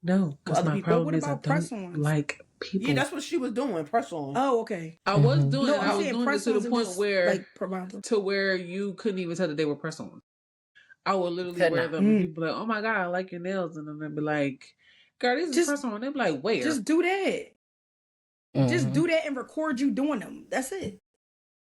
[SPEAKER 2] No, because
[SPEAKER 4] other
[SPEAKER 2] my
[SPEAKER 4] people-
[SPEAKER 2] problem
[SPEAKER 3] What
[SPEAKER 2] is I
[SPEAKER 3] about press
[SPEAKER 2] don't
[SPEAKER 3] ons?
[SPEAKER 2] like people.
[SPEAKER 4] Yeah, that's what she was doing. Press on.
[SPEAKER 3] Oh, okay.
[SPEAKER 2] I was
[SPEAKER 1] Mhm.
[SPEAKER 2] doing
[SPEAKER 3] No,
[SPEAKER 2] it. I
[SPEAKER 3] I'm
[SPEAKER 2] was
[SPEAKER 3] saying
[SPEAKER 2] doing it
[SPEAKER 3] press
[SPEAKER 2] to
[SPEAKER 3] ons
[SPEAKER 2] the
[SPEAKER 3] and
[SPEAKER 2] point
[SPEAKER 3] just
[SPEAKER 2] where
[SPEAKER 3] like provide.
[SPEAKER 2] to where you couldn't even tell that they were press ons. I would literally
[SPEAKER 1] Could
[SPEAKER 2] wear
[SPEAKER 1] not.
[SPEAKER 2] them and
[SPEAKER 3] Mm.
[SPEAKER 2] people be like, "Oh my god, I like your nails," and then they'd be like, "Girl, these is
[SPEAKER 3] Just-
[SPEAKER 2] press on." They'd be like, "Where?"
[SPEAKER 3] Just do that. Just
[SPEAKER 1] Mhm.
[SPEAKER 3] do that and record you doing them. That's it.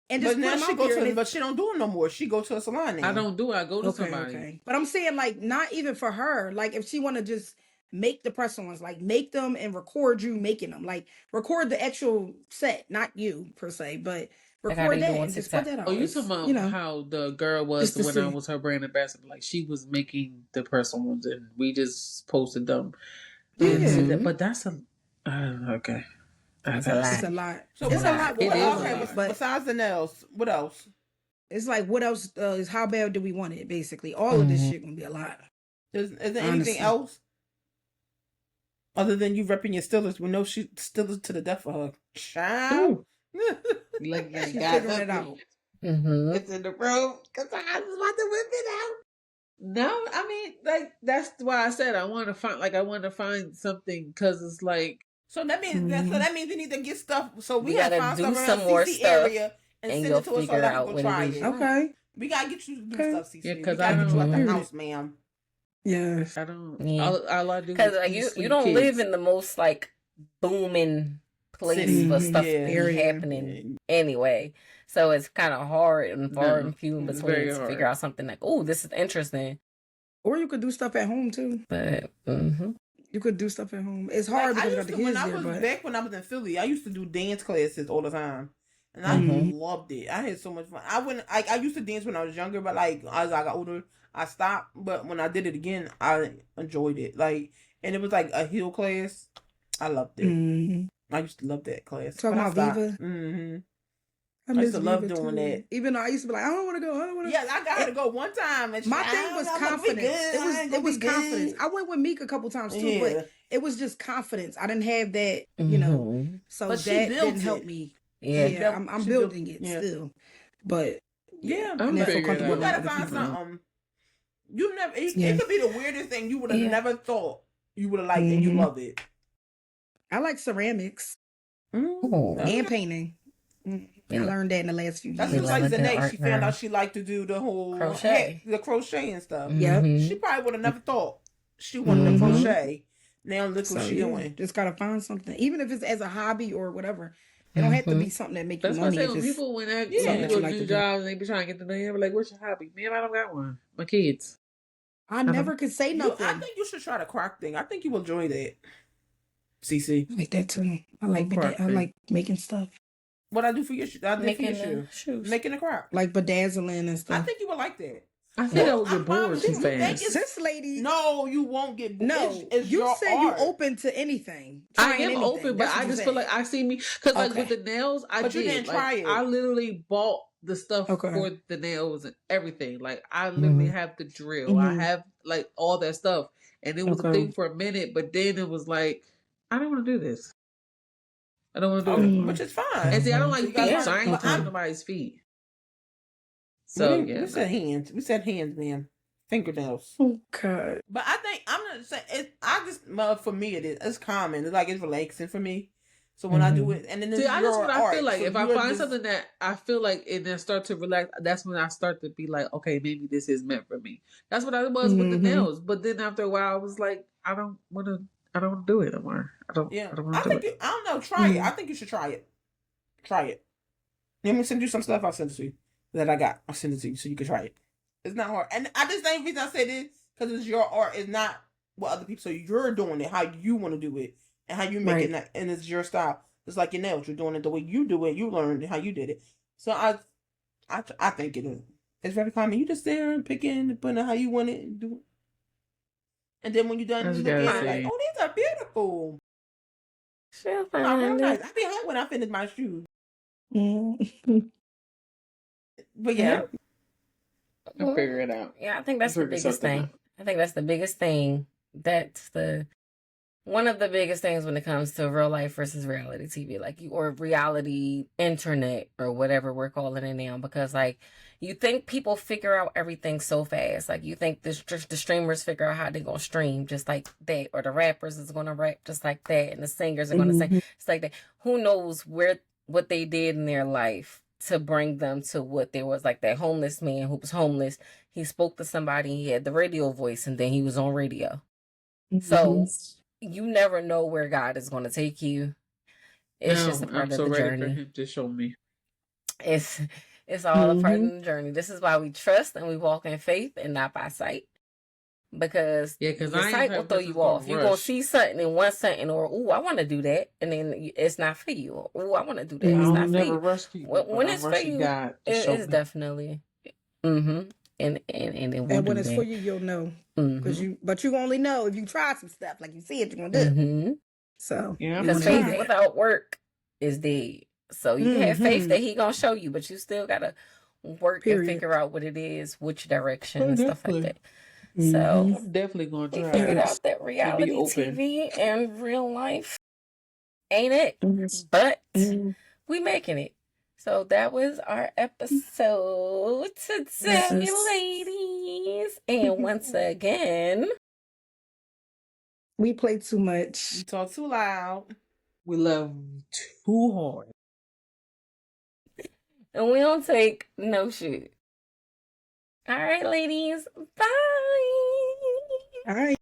[SPEAKER 3] And just
[SPEAKER 4] But
[SPEAKER 3] put
[SPEAKER 4] now
[SPEAKER 3] them
[SPEAKER 4] she
[SPEAKER 3] out
[SPEAKER 4] go
[SPEAKER 3] there.
[SPEAKER 4] to,
[SPEAKER 3] and if-
[SPEAKER 4] but she don't do it no more. She go to a salon now.
[SPEAKER 2] I don't do it. I go to
[SPEAKER 3] okay,
[SPEAKER 2] somebody.
[SPEAKER 3] okay. But I'm saying like not even for her. Like if she want to just make the press ons, like make them and record you making them. Like record the actual set, not you per se, but
[SPEAKER 1] Like how
[SPEAKER 3] record
[SPEAKER 1] they
[SPEAKER 3] that
[SPEAKER 1] do on
[SPEAKER 3] and just put
[SPEAKER 1] TikTok.
[SPEAKER 3] that out.
[SPEAKER 2] Oh, you
[SPEAKER 3] It's,
[SPEAKER 2] talking about
[SPEAKER 3] you know,
[SPEAKER 2] how the girl was
[SPEAKER 3] just to
[SPEAKER 2] when I
[SPEAKER 3] see.
[SPEAKER 2] was her brand ambassador? Like she was making the press ons and we just posted them. And
[SPEAKER 3] Yeah.
[SPEAKER 2] said that- but that's a okay.
[SPEAKER 1] That's a lot.
[SPEAKER 3] It's a lot.
[SPEAKER 4] So
[SPEAKER 3] It's
[SPEAKER 4] what
[SPEAKER 3] a
[SPEAKER 4] else?
[SPEAKER 3] lot.
[SPEAKER 2] It
[SPEAKER 3] What
[SPEAKER 2] is
[SPEAKER 3] else?
[SPEAKER 2] a
[SPEAKER 4] Okay,
[SPEAKER 2] lot.
[SPEAKER 3] But
[SPEAKER 4] besides the nails, what else?
[SPEAKER 3] it's like what else is how bad do we want it? Basically, all of this
[SPEAKER 1] Mhm.
[SPEAKER 3] shit gonna be a lot.
[SPEAKER 4] Is there
[SPEAKER 3] Honestly.
[SPEAKER 4] anything else other than you repping your Steelers? We know she Steelers to the death for her. Child.
[SPEAKER 2] Like
[SPEAKER 3] She's figuring it out.
[SPEAKER 1] Mhm.
[SPEAKER 2] It's in the room because I was about to whip it out. No, I mean, like that's why I said I want to find something because it's like
[SPEAKER 4] So that means we need to get stuff. So we
[SPEAKER 1] We
[SPEAKER 4] gotta
[SPEAKER 1] gotta
[SPEAKER 4] find
[SPEAKER 1] do
[SPEAKER 4] stuff
[SPEAKER 1] some
[SPEAKER 4] around
[SPEAKER 1] more
[SPEAKER 4] CC
[SPEAKER 1] stuff,
[SPEAKER 4] area and
[SPEAKER 1] and
[SPEAKER 4] send
[SPEAKER 1] you'll
[SPEAKER 4] it to us so
[SPEAKER 1] figure
[SPEAKER 4] that
[SPEAKER 1] out
[SPEAKER 4] people
[SPEAKER 1] what it
[SPEAKER 4] try
[SPEAKER 1] is.
[SPEAKER 4] it.
[SPEAKER 3] Okay.
[SPEAKER 4] We gotta get you to do
[SPEAKER 3] Okay.
[SPEAKER 4] stuff, CC.
[SPEAKER 2] Yeah,
[SPEAKER 4] we
[SPEAKER 2] 'cause
[SPEAKER 4] gotta
[SPEAKER 2] I
[SPEAKER 4] get you out the
[SPEAKER 2] don't-
[SPEAKER 4] house, ma'am.
[SPEAKER 3] Yes.
[SPEAKER 2] I don't.
[SPEAKER 1] Yeah.
[SPEAKER 2] All I do
[SPEAKER 1] Because
[SPEAKER 2] is eat,
[SPEAKER 1] you
[SPEAKER 2] sleep,
[SPEAKER 1] don't
[SPEAKER 2] kids.
[SPEAKER 1] live in the most like booming place
[SPEAKER 4] City,
[SPEAKER 1] for stuff
[SPEAKER 4] yeah.
[SPEAKER 1] to be
[SPEAKER 3] Area.
[SPEAKER 1] happening anyway. So it's kind of hard and far
[SPEAKER 2] No,
[SPEAKER 1] and few in
[SPEAKER 2] it's
[SPEAKER 1] between
[SPEAKER 2] very
[SPEAKER 1] to
[SPEAKER 2] hard.
[SPEAKER 1] figure out something like, oh, this is interesting.
[SPEAKER 3] Or you could do stuff at home too.
[SPEAKER 1] But mhm.
[SPEAKER 3] You could do stuff at home. It's hard
[SPEAKER 4] Like,
[SPEAKER 3] because you
[SPEAKER 4] I
[SPEAKER 3] got the
[SPEAKER 4] used to,
[SPEAKER 3] kids
[SPEAKER 4] when I
[SPEAKER 3] there,
[SPEAKER 4] was
[SPEAKER 3] but
[SPEAKER 4] back when I was in Philly, I used to do dance classes all the time, and I
[SPEAKER 1] Mhm.
[SPEAKER 4] loved it. I had so much fun. I used to dance when I was younger, but like as I got older, I stopped. But when I did it again, I enjoyed it. Like, and it was like a heel class. I loved it.
[SPEAKER 3] Mhm.
[SPEAKER 4] I used to love that class.
[SPEAKER 3] Talking
[SPEAKER 4] but I
[SPEAKER 3] about
[SPEAKER 4] stopped.
[SPEAKER 3] Viva?
[SPEAKER 4] Mm-hmm.
[SPEAKER 3] I
[SPEAKER 4] used
[SPEAKER 3] miss
[SPEAKER 4] to love
[SPEAKER 3] Viva,
[SPEAKER 4] doing
[SPEAKER 3] too.
[SPEAKER 4] that.
[SPEAKER 3] Even though I used to be like, I don't want to go. I don't want to.
[SPEAKER 4] Yeah, I got her to go one time, and
[SPEAKER 3] My
[SPEAKER 4] she,
[SPEAKER 3] thing was
[SPEAKER 4] I'm gonna be
[SPEAKER 3] confidence.
[SPEAKER 4] good.
[SPEAKER 3] It
[SPEAKER 4] I ain't
[SPEAKER 3] was
[SPEAKER 4] gonna be
[SPEAKER 3] confidence.
[SPEAKER 4] good.
[SPEAKER 3] I went with Meek a couple times too,
[SPEAKER 4] Yeah.
[SPEAKER 3] but it was just confidence. I didn't have that, you know.
[SPEAKER 1] Mhm.
[SPEAKER 3] So
[SPEAKER 4] But she
[SPEAKER 3] that
[SPEAKER 4] built
[SPEAKER 3] didn't help
[SPEAKER 4] it.
[SPEAKER 3] me.
[SPEAKER 1] Yeah.
[SPEAKER 3] Yeah, I'm
[SPEAKER 4] She
[SPEAKER 3] building
[SPEAKER 4] built-
[SPEAKER 3] it
[SPEAKER 4] yeah.
[SPEAKER 3] still, but
[SPEAKER 4] Yeah,
[SPEAKER 2] I'm
[SPEAKER 3] and that's so
[SPEAKER 2] figuring it
[SPEAKER 3] comfortable
[SPEAKER 4] you
[SPEAKER 2] out.
[SPEAKER 3] with
[SPEAKER 4] gotta
[SPEAKER 3] other
[SPEAKER 4] find
[SPEAKER 3] people.
[SPEAKER 4] something. You never. It
[SPEAKER 3] Yeah.
[SPEAKER 4] could be the weirdest thing you would have
[SPEAKER 1] Yeah.
[SPEAKER 4] never thought you would have liked, and you
[SPEAKER 3] Mhm.
[SPEAKER 4] love it.
[SPEAKER 3] I like ceramics
[SPEAKER 1] Oh.
[SPEAKER 3] and painting. I learned that in the last few
[SPEAKER 4] That's
[SPEAKER 3] years.
[SPEAKER 4] just like
[SPEAKER 1] Love a good
[SPEAKER 4] Zanae.
[SPEAKER 1] art
[SPEAKER 4] She found
[SPEAKER 1] girl.
[SPEAKER 4] out she liked to do the whole
[SPEAKER 1] Crochet.
[SPEAKER 4] the crochet and stuff.
[SPEAKER 3] Yep.
[SPEAKER 1] Mhm.
[SPEAKER 4] She probably would have never thought she wanted to
[SPEAKER 1] Mhm.
[SPEAKER 4] crochet. Now look
[SPEAKER 3] So
[SPEAKER 4] what she
[SPEAKER 3] yeah,
[SPEAKER 4] doing.
[SPEAKER 3] just gotta find something, even if it's as a hobby or whatever. It don't have to be something that makes you
[SPEAKER 2] That's what I
[SPEAKER 3] money.
[SPEAKER 2] say
[SPEAKER 3] If
[SPEAKER 2] when
[SPEAKER 3] it's
[SPEAKER 2] people when they
[SPEAKER 4] Yeah.
[SPEAKER 2] some people
[SPEAKER 3] you like
[SPEAKER 2] do
[SPEAKER 3] to do.
[SPEAKER 2] jobs and they be trying to get the name, like, what's your hobby? Man, I don't got one. My kids.
[SPEAKER 3] I never could say
[SPEAKER 4] I
[SPEAKER 3] nothing.
[SPEAKER 4] think you should try the crock thing. I think you will enjoy that. CC.
[SPEAKER 3] I like that too. I like I like making stuff,
[SPEAKER 4] What I do for your I did
[SPEAKER 1] Making
[SPEAKER 4] for your
[SPEAKER 1] the
[SPEAKER 4] shoe.
[SPEAKER 1] shoes.
[SPEAKER 4] Making the crock.
[SPEAKER 3] like bedazzling and
[SPEAKER 4] I
[SPEAKER 3] stuff.
[SPEAKER 4] think you would like that.
[SPEAKER 2] I think I would
[SPEAKER 4] I
[SPEAKER 2] get bored
[SPEAKER 4] promise
[SPEAKER 2] too
[SPEAKER 4] you, you think
[SPEAKER 2] fast.
[SPEAKER 4] it's-
[SPEAKER 3] This lady,
[SPEAKER 4] No, you won't get bored.
[SPEAKER 3] no,
[SPEAKER 4] It's
[SPEAKER 3] you
[SPEAKER 4] your
[SPEAKER 3] said
[SPEAKER 4] art.
[SPEAKER 3] you open to anything.
[SPEAKER 2] I
[SPEAKER 3] trying
[SPEAKER 2] am
[SPEAKER 3] anything.
[SPEAKER 2] open, but
[SPEAKER 3] That's what
[SPEAKER 2] I
[SPEAKER 3] you
[SPEAKER 2] just feel
[SPEAKER 3] said.
[SPEAKER 2] like I see me because like
[SPEAKER 3] Okay.
[SPEAKER 2] with the nails, I
[SPEAKER 4] But you
[SPEAKER 2] did.
[SPEAKER 4] didn't
[SPEAKER 2] Like,
[SPEAKER 4] try it.
[SPEAKER 2] I literally bought the stuff
[SPEAKER 3] Okay.
[SPEAKER 2] for the nails and everything. Like I literally have the drill. I
[SPEAKER 3] Mhm.
[SPEAKER 2] have like all that stuff, and it was a
[SPEAKER 3] Okay.
[SPEAKER 2] thing for a minute. But then it was like, I don't want to do this. I don't want to do
[SPEAKER 4] Oh,
[SPEAKER 2] it.
[SPEAKER 3] Mhm.
[SPEAKER 4] which is fine.
[SPEAKER 2] And see, I don't
[SPEAKER 4] So
[SPEAKER 2] like
[SPEAKER 4] you gotta
[SPEAKER 2] feet,
[SPEAKER 4] learn-
[SPEAKER 2] so I ain't gonna
[SPEAKER 4] but
[SPEAKER 2] touch
[SPEAKER 4] I'm-
[SPEAKER 2] nobody's feet.
[SPEAKER 4] we
[SPEAKER 2] So
[SPEAKER 4] didn't-
[SPEAKER 2] yeah,
[SPEAKER 4] we said hands. We said hands, man. Fingernails.
[SPEAKER 3] Okay.
[SPEAKER 4] But I think I'm not saying it. I just well, for me it is. It's common. It's like it's relaxing for me. So when I do it, and then
[SPEAKER 2] see,
[SPEAKER 4] it's
[SPEAKER 2] I
[SPEAKER 4] your
[SPEAKER 2] just what I
[SPEAKER 4] art.
[SPEAKER 2] feel like.
[SPEAKER 4] So
[SPEAKER 2] If I
[SPEAKER 4] you're
[SPEAKER 2] find
[SPEAKER 4] just-
[SPEAKER 2] something that I feel like and then start to relax, that's when I start to be like, okay, maybe this is meant for me. That's what I was with the
[SPEAKER 3] Mhm.
[SPEAKER 2] nails. But then after a while, I was like, I don't want to do it anymore.
[SPEAKER 4] Yeah,
[SPEAKER 2] I don't want
[SPEAKER 4] I
[SPEAKER 2] to do
[SPEAKER 4] think
[SPEAKER 2] it.
[SPEAKER 4] you, I don't know. Try it.
[SPEAKER 3] Mhm.
[SPEAKER 4] I think you should try it. Try it. Let me send you some stuff. I'll send it to you that I got. I'll send it to you so you can try it. It's not hard, and I just think the reason I said it because it's your art. It's not what other people. So you're doing it how you want to do it and how you make
[SPEAKER 3] Right.
[SPEAKER 4] it, and it's your style. It's like your nails. You're doing it the way you do it. You learned how you did it. So I think it is. It's very common. You just there and picking and putting it how you want it and do it. And then when you're done,
[SPEAKER 2] That's
[SPEAKER 4] you look at
[SPEAKER 2] gotta
[SPEAKER 4] it like,
[SPEAKER 2] see.
[SPEAKER 4] oh, these are beautiful.
[SPEAKER 1] She'll
[SPEAKER 4] Oh, real
[SPEAKER 1] find
[SPEAKER 4] nice.
[SPEAKER 1] it.
[SPEAKER 4] I be home when I finish my shoes.
[SPEAKER 3] Mhm.
[SPEAKER 4] But yeah,
[SPEAKER 2] I'll figure it out.
[SPEAKER 1] Yeah, I think that's the
[SPEAKER 2] Figure
[SPEAKER 1] biggest
[SPEAKER 2] something
[SPEAKER 1] thing. I think that's the biggest thing. That's one of the biggest things when it comes to real life versus reality TV, like or reality internet or whatever we're calling it now. Because like you think people figure out everything so fast, like you think the streamers figure out how they're gonna stream just like that, or the rappers is gonna rap just like that, and the singers are gonna sing just like that. Who knows what they did in their life to bring them to what there was, like that homeless man who was homeless. He spoke to somebody, he had the radio voice, and then he was on radio. So you never know where God is going to take you. It's just a part
[SPEAKER 2] I'm
[SPEAKER 1] of
[SPEAKER 2] so
[SPEAKER 1] the
[SPEAKER 2] ready
[SPEAKER 1] journey.
[SPEAKER 2] for him to show me.
[SPEAKER 1] It's all a part of the journey. This is why we trust and we walk in faith and not by sight. Because
[SPEAKER 2] Yeah, because
[SPEAKER 1] your
[SPEAKER 2] I ain't
[SPEAKER 1] sight
[SPEAKER 2] the
[SPEAKER 1] will
[SPEAKER 2] type
[SPEAKER 1] throw
[SPEAKER 2] of person
[SPEAKER 1] you off.
[SPEAKER 2] gonna
[SPEAKER 1] You're going to
[SPEAKER 2] rush.
[SPEAKER 1] see something and want something, or, ooh, I want to do that. And then it's not for you. Ooh, I want to do that.
[SPEAKER 2] I
[SPEAKER 1] It's
[SPEAKER 2] don't
[SPEAKER 1] not for
[SPEAKER 2] never
[SPEAKER 1] you.
[SPEAKER 2] rush people.
[SPEAKER 1] When
[SPEAKER 2] but
[SPEAKER 1] it's
[SPEAKER 2] I'm
[SPEAKER 1] for
[SPEAKER 2] rushing
[SPEAKER 1] you,
[SPEAKER 2] God to show
[SPEAKER 1] it's
[SPEAKER 2] me.
[SPEAKER 1] definitely. Mm-hmm. And it will
[SPEAKER 3] And when
[SPEAKER 1] do
[SPEAKER 3] it's
[SPEAKER 1] that.
[SPEAKER 3] for you, you'll know.
[SPEAKER 1] Mm-hmm.
[SPEAKER 3] But you only know if you try some stuff. Like you see it, you're gonna do.
[SPEAKER 1] Mm-hmm.
[SPEAKER 3] So
[SPEAKER 2] Yeah, I'm
[SPEAKER 1] Because
[SPEAKER 2] gonna
[SPEAKER 1] faith
[SPEAKER 2] try.
[SPEAKER 1] without work is dead. So you can have faith
[SPEAKER 3] Mhm.
[SPEAKER 1] that he gonna show you, but you still gotta work
[SPEAKER 3] Period.
[SPEAKER 1] and figure out what it is, which direction
[SPEAKER 2] Oh,
[SPEAKER 1] and stuff like
[SPEAKER 2] definitely.
[SPEAKER 1] that. So
[SPEAKER 2] I'm definitely gonna
[SPEAKER 1] we
[SPEAKER 2] try.
[SPEAKER 1] figured
[SPEAKER 3] Yes.
[SPEAKER 1] out that reality
[SPEAKER 2] open.
[SPEAKER 1] TV and real life ain't it,
[SPEAKER 3] Yes.
[SPEAKER 1] but
[SPEAKER 3] Mhm.
[SPEAKER 1] we making it. So that was our episode today,
[SPEAKER 3] Yes.
[SPEAKER 1] ladies. And once again,
[SPEAKER 3] We play too much.
[SPEAKER 4] you talk too loud.
[SPEAKER 2] We love too hard.
[SPEAKER 1] and we don't take no shit. All right, ladies. Bye.
[SPEAKER 3] All right.